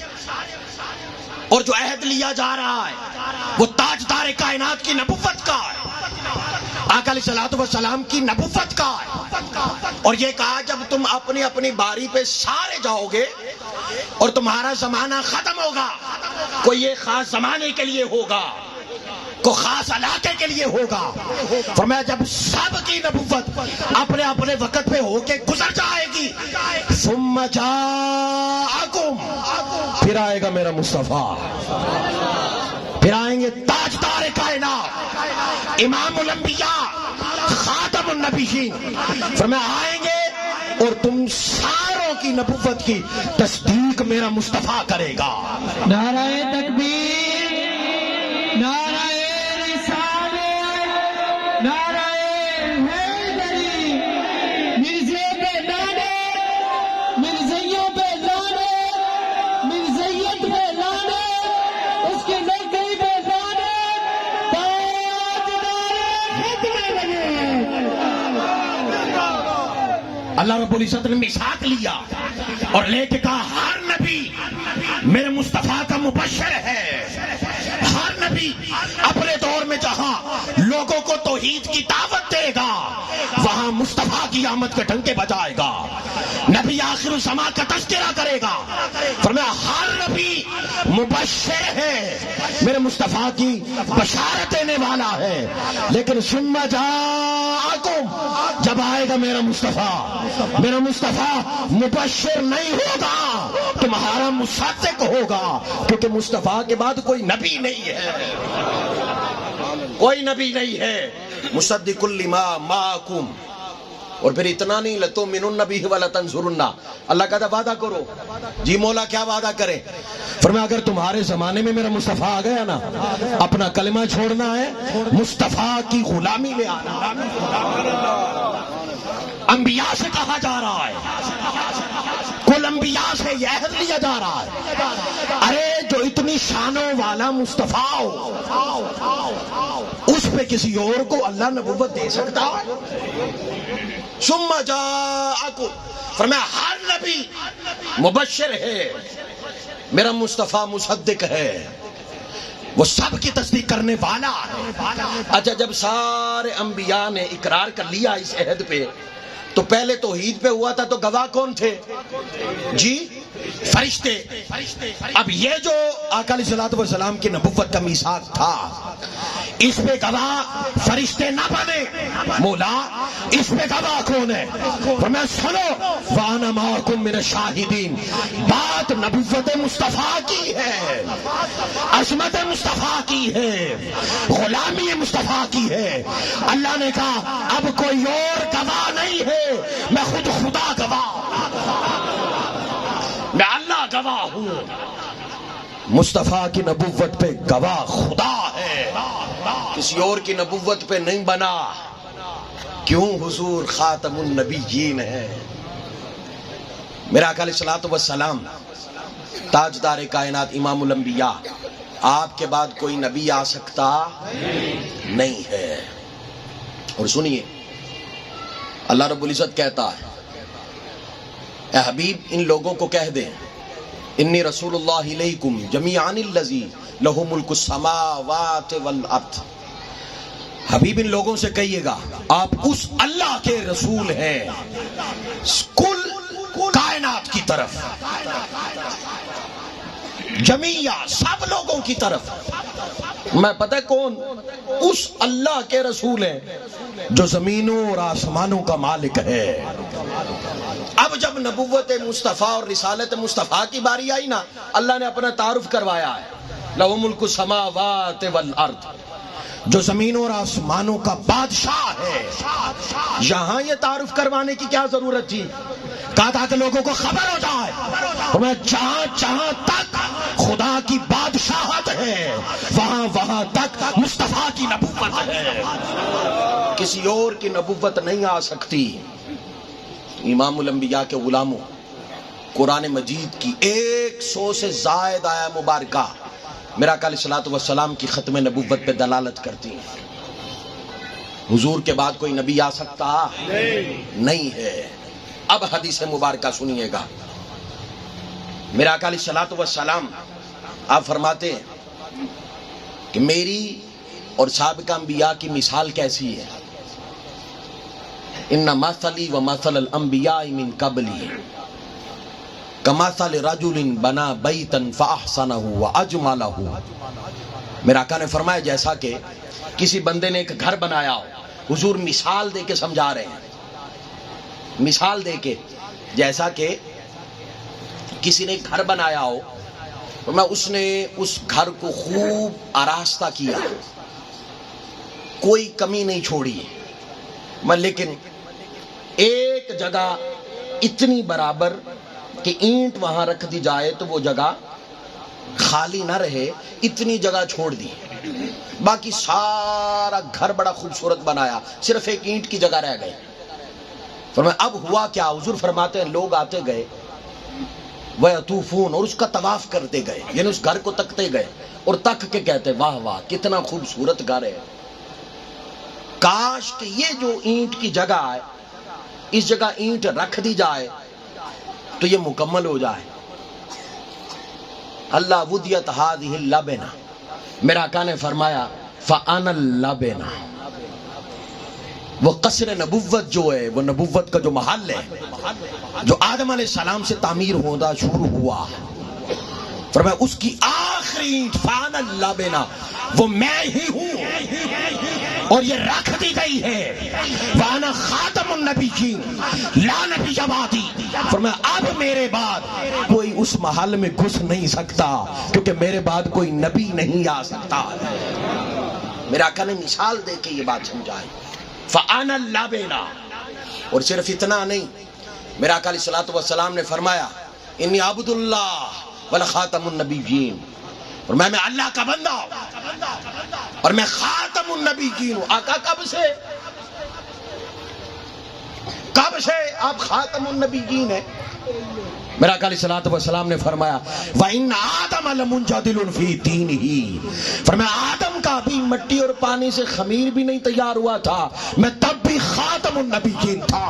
اور جو عہد لیا جا رہا ہے وہ تاجدار کائنات کی نبوت کا ہے، آقا علیہ الصلوۃ والسلام کی نبوت کا ہے. اور یہ کہا جب تم اپنی اپنی باری پہ سارے جاؤ گے اور تمہارا زمانہ ختم ہوگا، کوئی ایک خاص زمانے کے لیے ہوگا، کوئی خاص علاقے کے لیے ہوگا. فرمایا جب سب کی نبوت اپنے اپنے وقت پہ ہو کے گزر جائے گی، ثم جاءکم، پھر آئے گا میرا مصطفیٰ، پھر آئیں گے تاجدار کائنات امام الانبیاء خاتم النبیین. فرمایا آئیں گے اور تم ساروں کی نبوت کی تصدیق میرا مصطفیٰ کرے گا. نعرہ تکبیر، نعرہ رسالت، نعرہ حیدری، مرزے پہ لانے، مرزیوں پہ لانے، مرزیت پہ لانے، اس کی لڑکئی پہ لانے، تاجدار ختم نبوت. اللہ رب العزت نے میثاق لیا اور لے کے کہا ہر نبی میرے مصطفیٰ کا مبشر ہے. ہر نبی اپنے دور میں جہاں لوگوں کو توحید کی دعوت دے گا وہاں مصطفیٰ کی آمد کے ڈنکے بجائے گا. نبی آخر الزمان کا تذکرہ کرے گا. فرمایا ہر نبی مبشر ہے، میرے مصطفیٰ کی بشارت دینے والا ہے. لیکن ثم جاءکم، جب آئے گا میرا مصطفیٰ، میرا مصطفیٰ مبشر نہیں ہوگا، تمہارا مصدق ہوگا، کیونکہ مصطفیٰ کے بعد کوئی نبی نہیں ہے، کوئی نبی نہیں ہے. مصدق لما معکم. اور پھر اتنا نہیں لتؤمنن بہ ولتنصرن، اللہ کہتا وعدہ کرو. جی مولا کیا وعدہ کرے؟ فرمایا اگر تمہارے زمانے میں میرا مصطفیٰ آ گیا نا، اپنا کلمہ چھوڑنا ہے، مصطفیٰ کی غلامی میں آنا. انبیاء سے کہا جا رہا ہے، کل انبیاء سے یہ عہد لیا جا رہا ہے. ارے جو اتنی شانوں والا مصطفیٰ ہو، اس پہ کسی اور کو اللہ نبوت دے سکتا ہے؟ ثم جاءکم، فرمایا ہر نبی مبشر ہے، میرا مصطفیٰ مصدق ہے، وہ سب کی تصدیق کرنے والا ہے. اچھا جب سارے انبیاء نے اقرار کر لیا اس عہد پہ، تو پہلے توحید پہ ہوا تھا تو گواہ کون تھے؟ جی فرشتے. اب یہ جو آقا علیہ الصلوۃ والسلام کی نبوت کا میثاق تھا، اس پہ گواہ فرشتے نہ بنے. مولا اس پہ گواہ کون ہے؟ فرمایا سنو، وانا معکم من الشاہدین. بات نبوت مصطفیٰ کی ہے، عظمت مصطفیٰ کی ہے، غلامی مصطفیٰ کی ہے. اللہ نے کہا اب کوئی اور گواہ نہیں ہے، میں خود خدا گواہ، میں اللہ گواہ ہوں. مصطفیٰ کی نبوت پہ گواہ خدا ہے، کسی اور کی نبوت پہ نہیں بنا. کیوں؟ حضور خاتم النبیین ہے. میرا آقا علیہ الصلوۃ والسلام تاجدار کائنات امام الانبیاء، آپ کے بعد کوئی نبی آ سکتا نہیں ہے. اور سنیے اللہ رب العزت کہتا ہے اے حبیب ان لوگوں کو کہہ دیں انی رسول اللہ علیکم جمیعا الذی لہ ملک السماوات والارض. حبیب ان لوگوں سے کہیے گا آپ اس اللہ کے رسول ہیں کل کائنات کی طرف، جمیعا سب لوگوں کی طرف. میں پتہ ہے کون؟ اس اللہ کے رسول ہیں جو زمینوں اور آسمانوں کا مالک ہے. اب جب نبوت مصطفیٰ اور رسالت مصطفیٰ کی باری آئی نا، اللہ نے اپنا تعارف کروایا ہے لہ ملک السماوات والارض، جو زمینوں اور آسمانوں کا بادشاہ ہے. یہاں یہ تعارف کروانے کی کیا ضرورت تھی؟ کہا تھا کہ لوگوں کو خبر ہو جائے میں جہاں جہاں تک خدا کی بادشاہت ہے وہاں وہاں تک مصطفیٰ کی نبوت ہے، کسی اور کی نبوت نہیں آ سکتی. امام الانبیاء کے غلاموں، قرآن مجید کی 100 سے زائد آیا مبارکہ میرا آقا علیہ الصلوۃ والسلام کی ختم نبوت پہ دلالت کرتی ہیں. حضور کے بعد کوئی نبی آ سکتا نہیں ہے. اب حدیث مبارکہ سنیے گا. میرا آقا علیہ الصلوۃ والسلام آپ فرماتے ہیں کہ میری اور سابقہ انبیاء کی مثال کیسی ہے؟ ان مثلی و مثل الانبیاء من قبلی کمثل رجل بنا بیتا فاحسنہ واجملہ. میرا آقا نے فرمایا جیسا کہ کسی بندے نے ایک گھر بنایا ہو. حضور مثال دے کے سمجھا رہے ہیں، مثال دے کے، جیسا کہ کسی نے گھر بنایا ہو میں اس نے اس گھر کو خوب آراستہ کیا، کوئی کمی نہیں چھوڑی. میں لیکن ایک جگہ اتنی برابر کہ اینٹ وہاں رکھ دی جائے تو وہ جگہ خالی نہ رہے، اتنی جگہ چھوڑ دی. باقی سارا گھر بڑا خوبصورت بنایا، صرف ایک اینٹ کی جگہ رہ گئے. فرمایا اب ہوا کیا؟ حضور فرماتے ہیں لوگ آتے گئے وَيَطُوفُونَ، اور اس کا طواف کرتے گئے، یعنی اس گھر کو تکتے گئے اور تک کے کہتے واہ واہ کتنا خوبصورت گھر ہے، کاش کہ یہ جو اینٹ کی جگہ ہے اس جگہ اینٹ رکھ دی جائے تو یہ مکمل ہو جائے. اللہ ودیت هذه اللبنہ، میرا آقا نے فرمایا فَأَنَا اللَّبِنَ. وہ قصر نبوت جو ہے، وہ نبوت کا جو محل ہے جو آدم علیہ السلام سے تعمیر ہونا شروع ہوا، فرمایا اس کی آخری اینٹ فَأَنَا اللَّبِنَ، وہ میں ہی ہوں اور یہ رکھ دی گئی ہے. وَأَنَا خَاتَمُ النَّبِيِّينَ لَا نَبِيَّ بَعْدِي. فرمایا اب میرے بعد کوئی اس محل میں گھس نہیں سکتا کیونکہ میرے بعد کوئی نبی نہیں آ سکتا. میرا آقا نے مثال دے کے یہ بات سمجھائی فَأَنَا اللَّبِنَ. اور صرف اتنا نہیں، میرا آقا علیہ الصلوۃ والسلام نے فرمایا انی عبد اللہ وَلَخَاتَمُ النَّبِيِّينَ، اور میں اللہ کا بندہ ہوں اور میں خاتم النبیین ہوں. آقا کب سے آپ خاتم النبیین ہیں؟ میرا آقا علیہ الصلوۃ والسلام نے فرمایا وَإِنَّ آدَمَ لَمُنْجَدِلٌ فِي دِينِهِ، فرمایا آدم کا بھی مٹی اور پانی سے خمیر بھی نہیں تیار ہوا تھا، میں تب بھی خاتم النبیین تھا.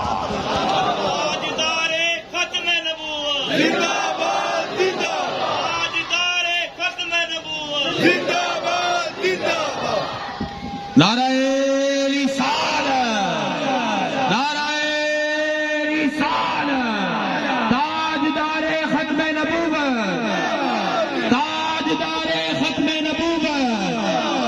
نعرہ رسالت، نعرہ رسالت، تاجدار ختم نبوت، تاجدار ختم نبوت،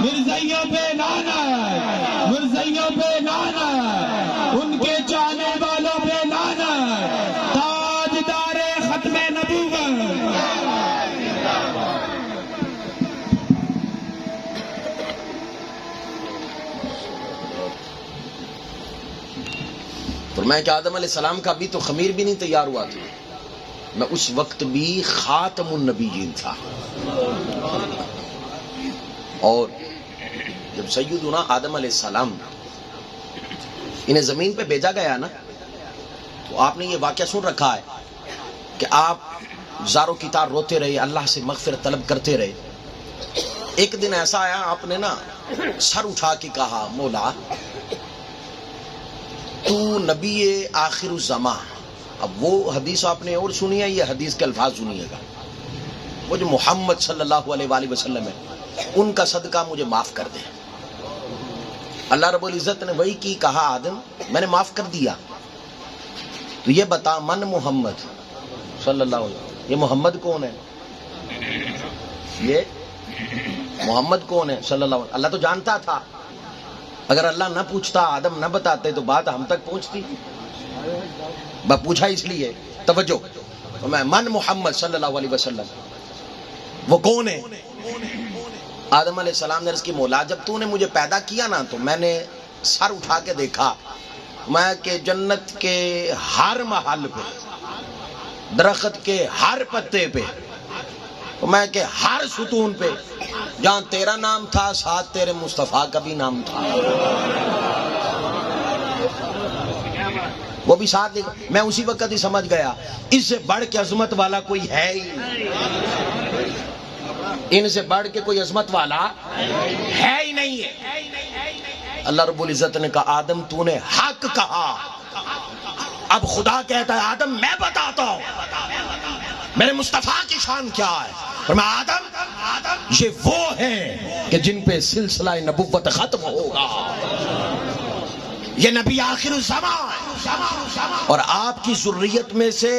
مرزائیوں پہ لعنت، مرزائیوں پہ لعنت، ان کے چاہنے والوں پہ لعنت، تاجدار ختم نبوت. فرمایا کہ آدم علیہ السلام کا بھی تو خمیر بھی نہیں تیار ہوا تھا، میں اس وقت بھی خاتم النبیین تھا. اور جب سیدنا آدم علیہ السلام انہیں زمین پہ بھیجا گیا نا، تو آپ نے یہ واقعہ سن رکھا ہے کہ آپ زاروں کی تار روتے رہے، اللہ سے مغفرت طلب کرتے رہے. ایک دن ایسا آیا آپ نے نا سر اٹھا کے کہا مولا تو نبی آخر الزمان. اب وہ حدیث آپ نے اور سنی ہے، یہ حدیث کے الفاظ سنیے گا. وہ جو محمد صلی اللہ علیہ وآلہ وسلم ہے ان کا صدقہ مجھے معاف کر دے. اللہ رب العزت نے وہی کی کہا آدم میں نے معاف کر دیا، تو یہ بتا من محمد صلی اللہ علیہ وسلم، یہ محمد کون ہے؟ یہ محمد کون ہے صلی اللہ علیہ وسلم؟ اللہ تو جانتا تھا. اگر اللہ نہ پوچھتا، آدم نہ بتاتے تو بات ہم تک پہنچتی. پوچھا اس لیے. توجہ، میں من محمد صلی اللہ علیہ وسلم، وہ کون ہے؟ آدم علیہ السلام نے عرض کی مولا جب تو نے مجھے پیدا کیا نا تو میں نے سر اٹھا کے دیکھا میں کہ جنت کے ہر محل پہ، درخت کے ہر پتے پہ، میں کہ ہر ستون پہ جہاں تیرا نام تھا ساتھ تیرے مصطفیٰ کا بھی نام تھا، وہ بھی ساتھ لکھا. میں اسی وقت ہی سمجھ گیا اس سے بڑھ کے عظمت والا کوئی ہے ہی نہیں، ان سے بڑھ کے کوئی عظمت والا ہے ہی نہیں ہے. اللہ رب العزت نے کہا آدم تو نے حق کہا. اب خدا کہتا ہے آدم میں بتاتا ہوں میرے مصطفیٰ کی شان کیا ہے. اور میں آدم یہ وہ ہیں کہ جن پہ سلسلہ نبوت ختم ہوگا، یہ نبی آخر الزمان، اور آپ کی ذریت میں سے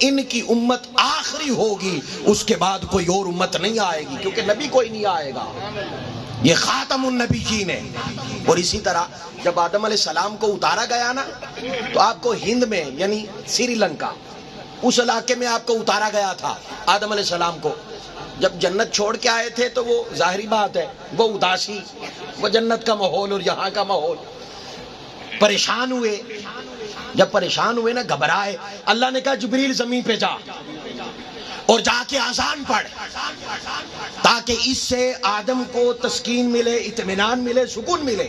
ان کی امت آخری ہوگی، اس کے بعد کوئی اور امت نہیں آئے گی کیونکہ نبی کوئی نہیں آئے گا. یہ خاتم النبیین ہے. اور اسی طرح جب آدم علیہ السلام کو اتارا گیا نا تو آپ کو ہند میں یعنی سری لنکا اس علاقے میں آپ کو اتارا گیا تھا. آدم علیہ السلام کو جب جنت چھوڑ کے آئے تھے تو وہ ظاہری بات ہے وہ اداسی، وہ جنت کا ماحول اور یہاں کا ماحول، پریشان ہوئے. جب پریشان ہوئے نا گھبرائے، اللہ نے کہا جبریل زمین پہ جا اور جا کے آذان پڑھ تاکہ اس سے آدم کو تسکین ملے، اطمینان ملے، سکون ملے.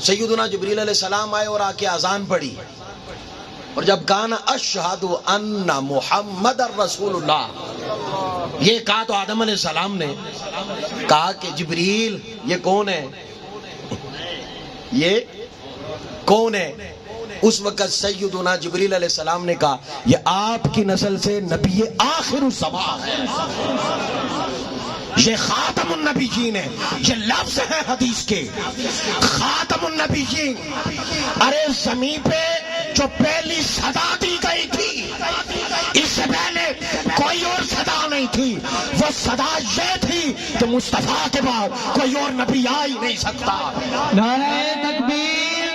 سیدنا جبریل علیہ السلام آئے اور آ کے آذان پڑھی، اور جب کہا نا اشہد ان محمد الرسول اللہ، یہ کہا تو آدم علیہ السلام نے کہا کہ جبریل یہ کون ہے، یہ کون ہے؟ اس وقت سیدنا جبریل علیہ السلام نے کہا یہ آپ کی نسل سے نبی آخر الزمان ہے، یہ خاتم النبیین ہے. یہ لفظ ہے حدیث کے خاتم النبیین. ارے زمین پہ جو پہلی صدا دی گئی تھی اس سے پہلے کوئی اور صدا نہیں تھی، وہ صدا یہ تھی کہ مصطفیٰ کے بعد کوئی اور نبی آ ہی نہیں سکتا. نعرہ تکبیر،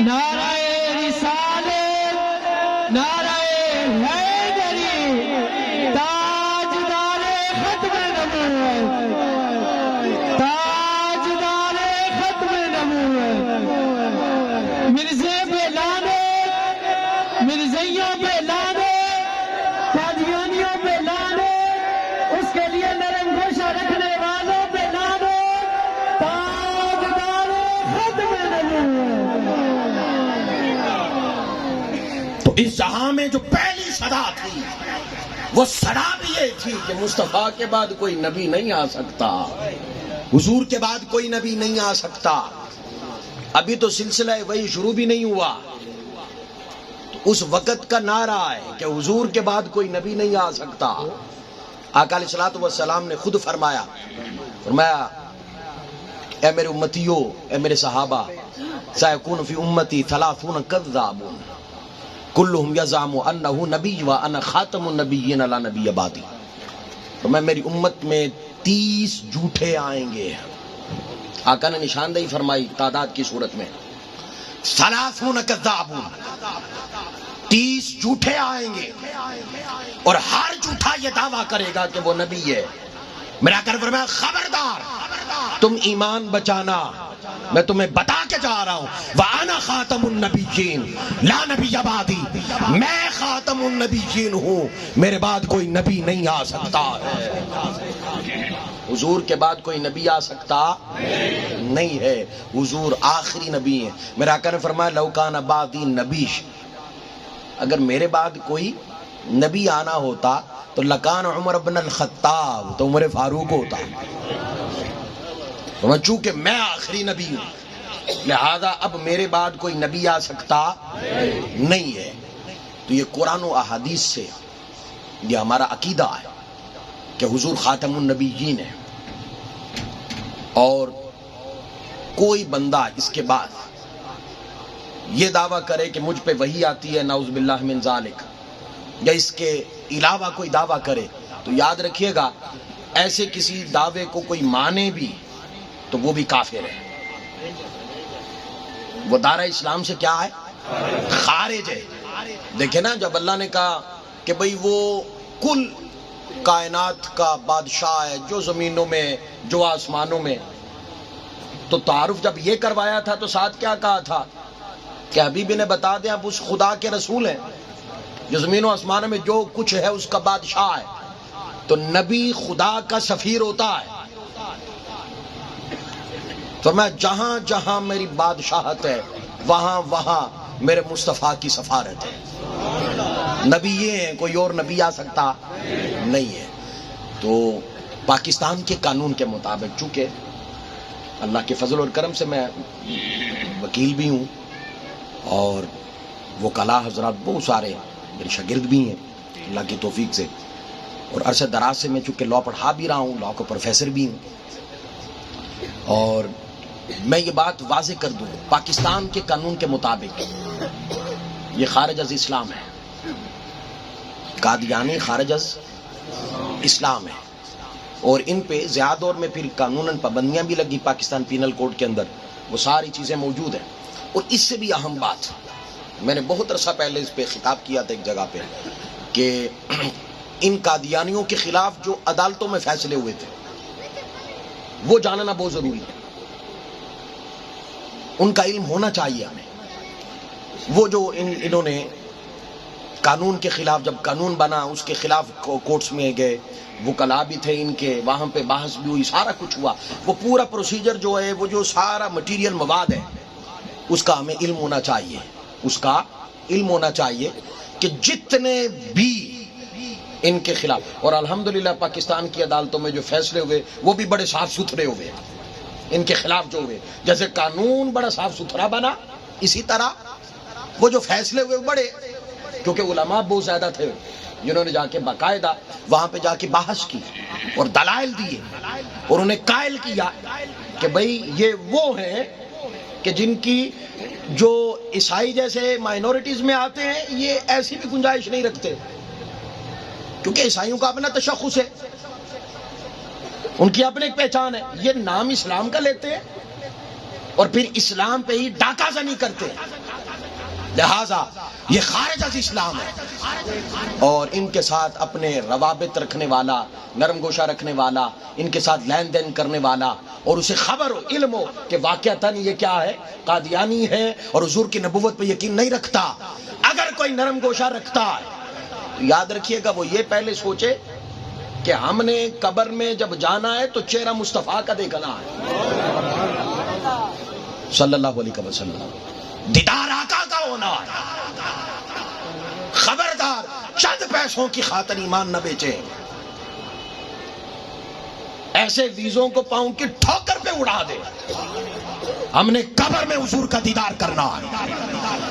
نعرہ رسالت، نعرہ حیدری، تاجدار ختم نبوت، تاجدار ختم نبوت، مرزے پہ لعنت، مرزائیوں پہ لعنت، قادیانیوں پہ لعنت، اس کے لیے نرم گوشہ رکھنے والوں پہ لعنت، تاجدار ختم نبوت. تو اس جہاں میں جو پہلی صدا تھی وہ صدا بھی یہ تھی کہ مصطفیٰ کے بعد کوئی نبی نہیں آ سکتا، حضور کے بعد کوئی نبی نہیں آ سکتا. ابھی تو سلسلہ وہی شروع بھی نہیں ہوا، تو اس وقت کا نعرہ ہے کہ حضور کے بعد کوئی نبی نہیں آ سکتا. آقا علیہ الصلوۃ والسلام نے خود فرمایا اے میرے امتیوں، اے میرے صحابہ، سیکون فی امتی 30 کذابون کلہم یزعم انہ نبی وانا خاتم النبیین لا نبی بعدی. تو میری امت میں 30 جھوٹے آئیں گے. آقا نے نشاندہی فرمائی تعداد کی صورت میں 30 کذابون، 30 جھوٹے آئیں گے اور ہر جھوٹا یہ دعویٰ کرے گا کہ وہ نبی ہے. میرا کر فرمایا خبردار تم ایمان بچانا، میں تمہیں بتا کے جا رہا ہوں وَأَنَا خَاتَمُ النَّبِيِّينَ لَا نَبِيَّ بَعْدِي، میں خاتم النبیین ہوں، میرے بعد کوئی نبی نہیں آ سکتا. حضور کے بعد کوئی نبی آ سکتا نہیں ہے، حضور آخری نبی ہیں. میرا آقا نے فرمایا لَوْ كَانَ بَعْدِي نَبِيٌّ، اگر میرے بعد کوئی نبی آنا ہوتا تو لَكَانَ عمر بن الخطاب، تو عمر فاروق ہوتا. چونکہ میں آخری نبی ہوں لہذا اب میرے بعد کوئی نبی آ سکتا نہیں ہے. تو یہ قرآن و احادیث سے یہ ہمارا عقیدہ ہے کہ حضور خاتم النبیین ہے، اور کوئی بندہ اس کے بعد یہ دعویٰ کرے کہ مجھ پہ وحی آتی ہے نعوذ باللہ من ذالک، یا اس کے علاوہ کوئی دعویٰ کرے، تو یاد رکھیے گا ایسے کسی دعوے کو کوئی مانے بھی تو وہ بھی کافر ہے، وہ دائرہ اسلام سے کیا ہے؟ خارج ہے. دیکھیں نا، جب اللہ نے کہا کہ بھئی وہ کل کائنات کا بادشاہ ہے، جو زمینوں میں جو آسمانوں میں، تو تعارف جب یہ کروایا تھا تو ساتھ کیا کہا تھا کہ حبیب نے بتا دیں آپ اس خدا کے رسول ہیں جو زمین و آسمانوں میں جو کچھ ہے اس کا بادشاہ ہے. تو نبی خدا کا سفیر ہوتا ہے. تو میں جہاں جہاں میری بادشاہت ہے وہاں وہاں میرے مصطفیٰ کی سفارت ہے. نبی یہ ہیں، کوئی اور نبی آ سکتا نہیں ہے. تو پاکستان کے قانون کے مطابق، چونکہ اللہ کے فضل اور کرم سے میں وکیل بھی ہوں اور وکلاء حضرات بہت سارے میرے شاگرد بھی ہیں اللہ کی توفیق سے، اور عرصہ دراز سے میں چونکہ لاء پڑھا بھی رہا ہوں، لاء کا پروفیسر بھی ہوں، اور میں یہ بات واضح کر دوں، پاکستان کے قانون کے مطابق یہ خارج از اسلام ہے. قادیانی خارج از اسلام ہے، اور ان پہ زیادہ دور میں پھر قانوناً پابندیاں بھی لگی پاکستان پینل کوڈ کے اندر، وہ ساری چیزیں موجود ہیں. اور اس سے بھی اہم بات، میں نے بہت عرصہ پہلے اس پہ خطاب کیا تھا ایک جگہ پہ، کہ ان قادیانیوں کے خلاف جو عدالتوں میں فیصلے ہوئے تھے وہ جاننا بہت ضروری ہے، ان کا علم ہونا چاہیے ہمیں. وہ جو انہوں نے قانون کے خلاف، جب قانون بنا اس کے خلاف کورٹس میں گئے، وکلاء بھی تھے ان کے، وہاں پہ بحث بھی ہوئی، سارا کچھ ہوا. وہ پورا پروسیجر جو ہے، وہ جو سارا مٹیریل مواد ہے، اس کا ہمیں علم ہونا چاہیے. اس کا علم ہونا چاہیے کہ جتنے بھی ان کے خلاف، اور الحمدللہ پاکستان کی عدالتوں میں جو فیصلے ہوئے وہ بھی بڑے صاف ستھرے ہوئے ان کے خلاف جو ہوئے. جیسے قانون بڑا صاف ستھرا بنا، اسی طرح وہ جو فیصلے ہوئے بڑے، کیونکہ علماء بہت زیادہ تھے جنہوں نے جا کے باقاعدہ وہاں پہ جا کے بحث کی اور دلائل دیے، اور انہیں قائل کیا کہ بھئی یہ وہ ہیں کہ جن کی جو عیسائی جیسے مائنورٹیز میں آتے ہیں یہ ایسی بھی گنجائش نہیں رکھتے، کیونکہ عیسائیوں کا اپنا تشخص ہے، ان کی اپنی ایک پہچان ہے. یہ نام اسلام کا لیتے ہیں اور پھر اسلام پہ ہی ڈاکہ زنی کرتے ہیں، لہذا یہ خارج از اسلام ہے. اور ان کے ساتھ اپنے روابط رکھنے والا، نرم گوشہ رکھنے والا، ان کے ساتھ لین دین کرنے والا، اور اسے خبر ہو، علم ہو کہ واقعتاً یہ کیا ہے، قادیانی ہے اور حضور کی نبوت پہ یقین نہیں رکھتا. اگر کوئی نرم گوشہ رکھتا ہے تو یاد رکھیے گا وہ یہ پہلے سوچے کہ ہم نے قبر میں جب جانا ہے تو چہرہ مصطفیٰ کا دیکھنا ہے صلی اللہ علیہ وسلم، دیدار آقا کا ہونا ہے. خبردار چند پیسوں کی خاطر ایمان نہ بیچے، ایسے ویزوں کو پاؤں کی ٹھوکر پہ اڑا دے. ہم نے قبر میں حضور کا دیدار کرنا ہے.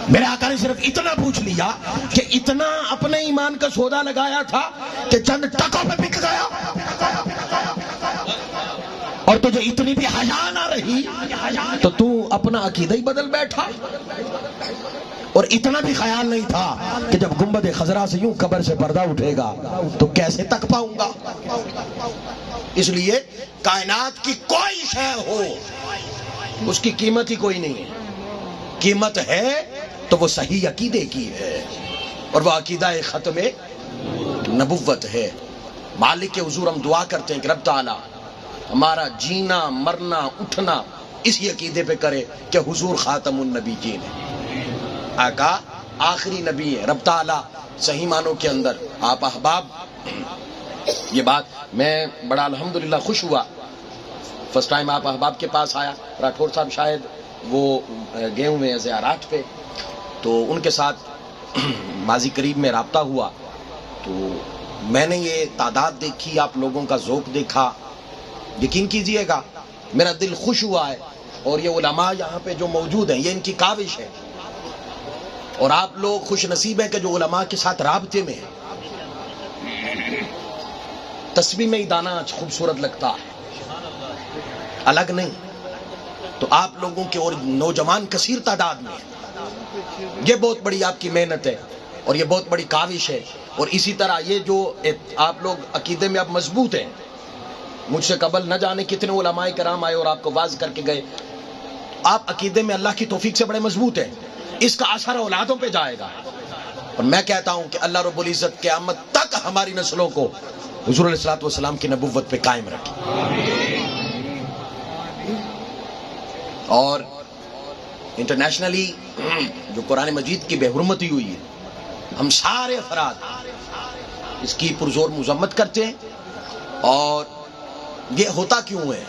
میرے آقا نے صرف اتنا پوچھ لیا کہ اتنا اپنے ایمان کا سودا لگایا تھا کہ چند ٹکوں پہ بک گیا، اور تجھے اتنی بھی حیا نہ رہی تو تو اپنا عقیدہ ہی بدل بیٹھا. اور اتنا بھی خیال نہیں تھا کہ جب گنبد خضرا سے یوں قبر سے پردہ اٹھے گا تو کیسے تک پاؤں گا. اس لیے کائنات کی کوئی شے ہو اس کی قیمت ہی کوئی نہیں ہے. قیمت ہے تو وہ صحیح عقیدے کی ہے، اور وہ عقیدہ ختم نبوت ہے. مالک کے حضور ہم دعا کرتے ہیں کہ رب تعالی ہمارا جینا مرنا اٹھنا اسی عقیدے پہ کرے کہ حضور خاتم النبی جین ہے، آقا آخری نبی ہے. رب تعالی صحیح معنوں کے اندر آپ احباب، یہ بات میں بڑا الحمدللہ خوش ہوا فرسٹ ٹائم آپ احباب کے پاس آیا. راٹھور صاحب شاید وہ گئے ہوئے ہیں زیارات پہ، تو ان کے ساتھ ماضی قریب میں رابطہ ہوا، تو میں نے یہ تعداد دیکھی، آپ لوگوں کا ذوق دیکھا، یقین کیجئے گا میرا دل خوش ہوا ہے اور یہ علماء یہاں پہ جو موجود ہیں یہ ان کی کاوش ہے، اور آپ لوگ خوش نصیب ہیں کہ جو علماء کے ساتھ رابطے میں ہیں۔ تسبیح میں ہی دانہ خوبصورت لگتا ہے، الگ نہیں۔ تو آپ لوگوں کے اور نوجوان کثیر تعداد میں ہیں، یہ بہت بڑی آپ کی محنت ہے اور یہ بہت بڑی کاوش ہے۔ اور اسی طرح یہ جو آپ لوگ عقیدے میں اب مضبوط ہیں، مجھ سے قبل نہ جانے کتنے علماء کرام آئے اور آپ کو واعظ کر کے گئے، آپ عقیدے میں اللہ کی توفیق سے بڑے مضبوط ہیں، اس کا اثر اولادوں پہ جائے گا۔ اور میں کہتا ہوں کہ اللہ رب العزت قیامت تک ہماری نسلوں کو حضور علیہ الصلوۃ والسلام کی نبوت پہ قائم رکھے۔ اور انٹرنیشنلی جو قرآن مجید کی بے حرمتی ہوئی ہے، ہم سارے افراد اس کی پرزور مذمت کرتے ہیں، اور یہ ہوتا کیوں ہے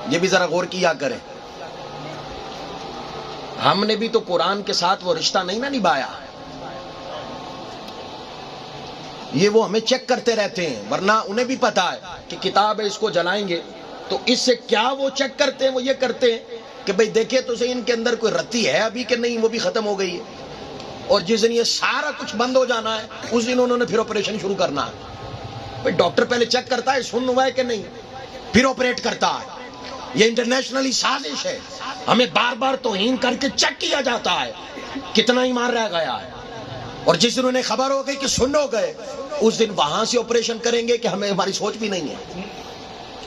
یہ بھی ذرا غور کیا کریں۔ ہم نے بھی تو قرآن کے ساتھ وہ رشتہ نہیں نہ نبھایا، یہ وہ ہمیں چیک کرتے رہتے ہیں، ورنہ انہیں بھی پتا ہے کہ کتاب ہے اس کو جلائیں گے، تو اس سے کیا وہ چیک کرتے ہیں؟ وہ یہ کرتے ہیں کہ بھئی دیکھیں تو صحیح ان کے اندر کوئی رتی ہے ابھی کہ نہیں، وہ بھی ختم ہو گئی ہے، اور جس دن یہ سارا کچھ بند ہو جانا ہے اس دن انہوں نے پھر آپریشن شروع کرنا ہے۔ بھئی ڈاکٹر پہلے چیک کرتا ہے سن ہوا ہے کہ نہیں، پھر آپریٹ کرتا ہے۔ یہ انٹرنیشنلی سازش ہے، ہمیں بار بار توہین کر کے چیک کیا جاتا ہے کتنا ایمان رہ گیا ہے، اور جس دن انہیں خبر ہو گئی کہ سن ہو گئے اس دن وہاں سے آپریشن کریں گے کہ ہمیں ہماری سوچ بھی نہیں ہے۔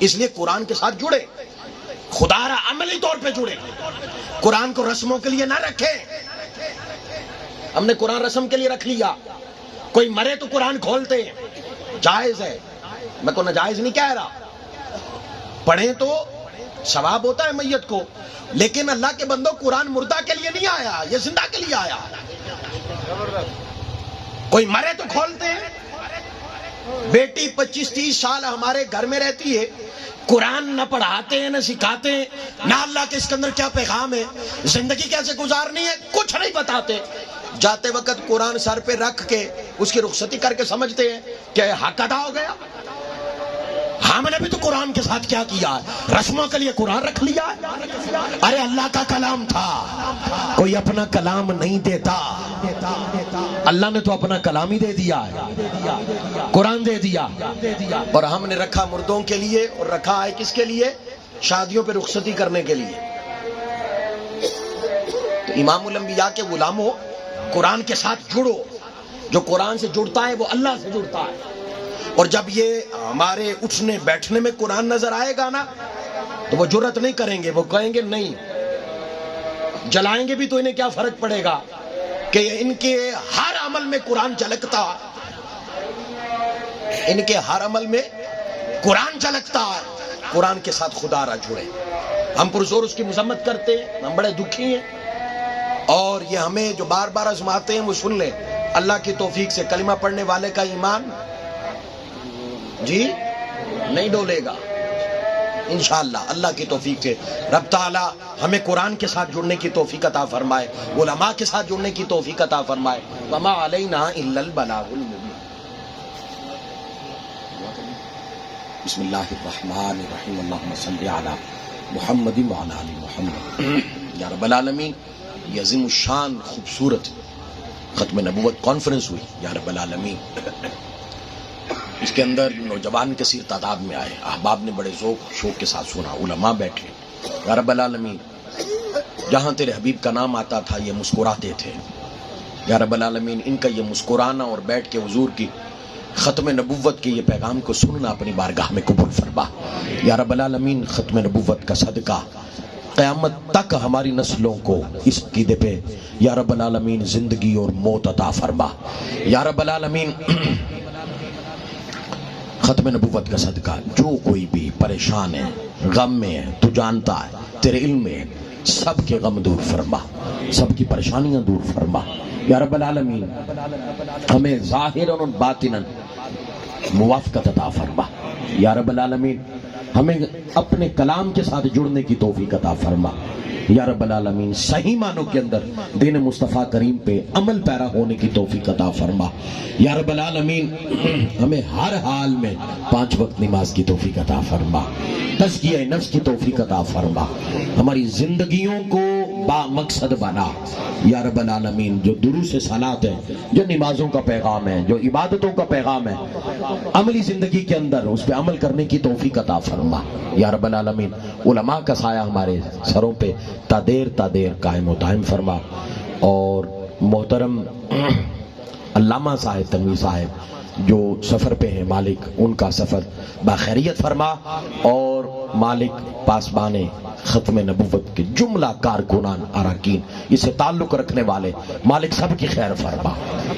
اس لیے قرآن کے ساتھ جڑے، خدا را عملی طور پہ جڑے، قرآن کو رسموں کے لیے نہ رکھے۔ ہم نے قرآن رسم کے لیے رکھ لیا، کوئی مرے تو قرآن کھولتے ہیں، جائز ہے، میں کو ناجائز نہیں کہہ رہا، پڑھیں تو ثواب ہوتا ہے میت کو، لیکن اللہ کے بندوں قرآن مردہ کے لیے نہیں آیا، یہ زندہ کے لیے آیا۔ کوئی مرے تو کھولتے ہیں۔ بیٹی 25-30 سال ہمارے گھر میں رہتی ہے، قرآن نہ پڑھاتے ہیں نہ سکھاتے ہیں، نہ اللہ کے اس کے اندر کیا پیغام ہے، زندگی کیسے گزارنی ہے، کچھ نہیں بتاتے۔ جاتے وقت قرآن سر پہ رکھ کے اس کی رخصتی کر کے سمجھتے ہیں کہ حق ادا ہو گیا۔ ہم نے بھی تو قرآن کے ساتھ کیا کیا ہے، رسموں کے لیے قرآن رکھ لیا ہے۔ ارے اللہ کا کلام تھا، کوئی اپنا کلام نہیں دیتا، اللہ نے تو اپنا کلام ہی دے دیا ہے، قرآن دے دیا، اور ہم نے رکھا مردوں کے لیے، اور رکھا ہے کس کے لیے؟ شادیوں پہ رخصتی کرنے کے لیے۔ تو امام الانبیاء کے غلاموں، قرآن کے ساتھ جڑو، جو قرآن سے جڑتا ہے وہ اللہ سے جڑتا ہے۔ اور جب یہ ہمارے اٹھنے بیٹھنے میں قرآن نظر آئے گا نا تو وہ جرت نہیں کریں گے، وہ کہیں گے نہیں، جلائیں گے بھی تو انہیں کیا فرق پڑے گا کہ ان کے ہر عمل میں قرآن جھلکتا، ان کے ہر عمل میں قرآن جھلکتا ہے۔ قرآن کے ساتھ خدا را جڑے۔ ہم پرزور اس کی مذمت کرتے ہیں، ہم بڑے دکھی ہیں، اور یہ ہمیں جو بار بار آزماتے ہیں وہ سن لیں، اللہ کی توفیق سے کلمہ پڑھنے والے کا ایمان جی نہیں ڈولے گا انشاءاللہ۔ اللہ کی توفیق سے رب تعالی ہمیں قرآن کے ساتھ جڑنے کی توفیق عطا فرمائے، علماء کے ساتھ جڑنے کی توفیق عطا فرمائے۔ وما علینا الا البلاغ المبین۔ بسم اللہ الرحمن الرحیم، اللہم صلی علی محمد وعلی آل محمد۔ یا رب العالمین، یہ عظیم الشان خوبصورت ختم نبوت کانفرنس ہوئی یا رب العالمین، اس کے اندر نوجوان کثیر تعداد میں آئے، احباب نے بڑے ذوق شوق کے ساتھ سنا، علماء بیٹھے۔ یا رب العالمین، جہاں تیرے حبیب کا نام آتا تھا یہ مسکراتے تھے، یا رب العالمین ان کا یہ مسکرانا اور بیٹھ کے حضور کی ختم نبوت کے یہ پیغام کو سننا اپنی بارگاہ میں قبول فرما۔ یا رب العالمین، ختم نبوت کا صدقہ قیامت تک ہماری نسلوں کو اس عقیدے پہ یا رب العالمین زندگی اور موت عطا فرما۔ یا رب العالمین، ختم نبوت کا صدقہ جو کوئی بھی پریشان ہے، غم میں ہے، تو جانتا ہے، تیرے علم میں ہے، سب کے غم دور فرما، سب کی پریشانیاں دور فرما۔ یا رب العالمین، ہمیں ظاہراً اور باطناً موافقت عطا فرما۔ یا رب العالمین، ہمیں اپنے کلام کے ساتھ جڑنے کی توفیق عطا فرما۔ یا رب العالمین صحیح معنوں کے اندر دین مصطفیٰ کریم پہ عمل پیرا ہونے کی توفیق عطا فرما یا رب العالمین ہمیں ہر حال میں 5 وقت نماز کی توفیق عطا فرما تزکیہ نفس کی توفیق عطا فرما ہماری زندگیوں کو با مقصد بنا یا رب العالمین جو دروس صلات ہے جو نمازوں کا پیغام ہے جو عبادتوں کا پیغام ہے عملی زندگی کے اندر اس پہ عمل کرنے کی توفیق عطا فرما یا رب العالمین علماء کا سایہ ہمارے سروں پہ تا دیر قائم و دائم فرما اور محترم علامہ صاحب تنویر صاحب جو سفر پہ ہیں مالک ان کا سفر باخیریت فرما اور مالک پاسبان ختم نبوت کے جملہ کارکنان اراکین اس سے تعلق رکھنے والے مالک سب کی خیر فرما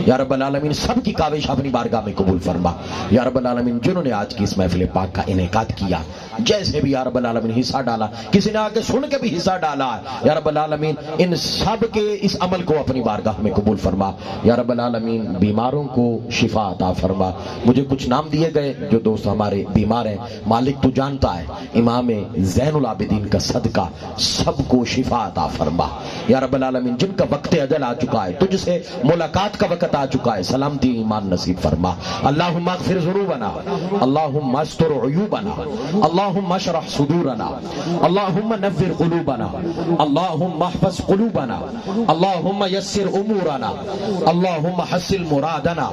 یا رب العالمین سب کی کاوش اپنی بارگاہ میں قبول فرما یا رب العالمین جنہوں نے آج کی اس محفل پاک کا انعقاد کیا جیسے بھی یا رب العالمین حصہ ڈالا کسی نے آگے سن کے بھی حصہ ڈالا یا رب العالمین ان سب کے اس عمل کو اپنی بارگاہ میں قبول فرما یا رب العالمین بیماروں کو شفا عطا فرما مجھے کچھ نام دیے گئے جو دوست ہمارے بیمار ہیں مالک تو جانتا ہے امام زین العابدین کا صدقہ سب کو شفا عطا فرما یا رب العالمین جن کا وقت اجل آ چکا ہے تجھ سے ملاقات کا وقت آ چکا ہے سلامتی ایمان نصیب فرما اللہم اغفر ذنوبنا اللہم استر عیوبنا اللہم اشرح صدورنا اللہم نور قلوبنا اللہم احفظ قلوبنا اللہم یسر امورنا اللہم حسن مرادنا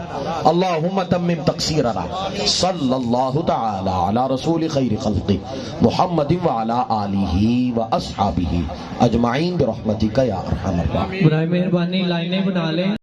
اللہم تمم تقصیرنا صلی اللہ تعالی علی رسول خیر خلق محمد وعلی آلہ واصحابہ اجمعین برحمتک یا ارحم الراحمین۔ برائے مہربانی لائنیں بنا لیں۔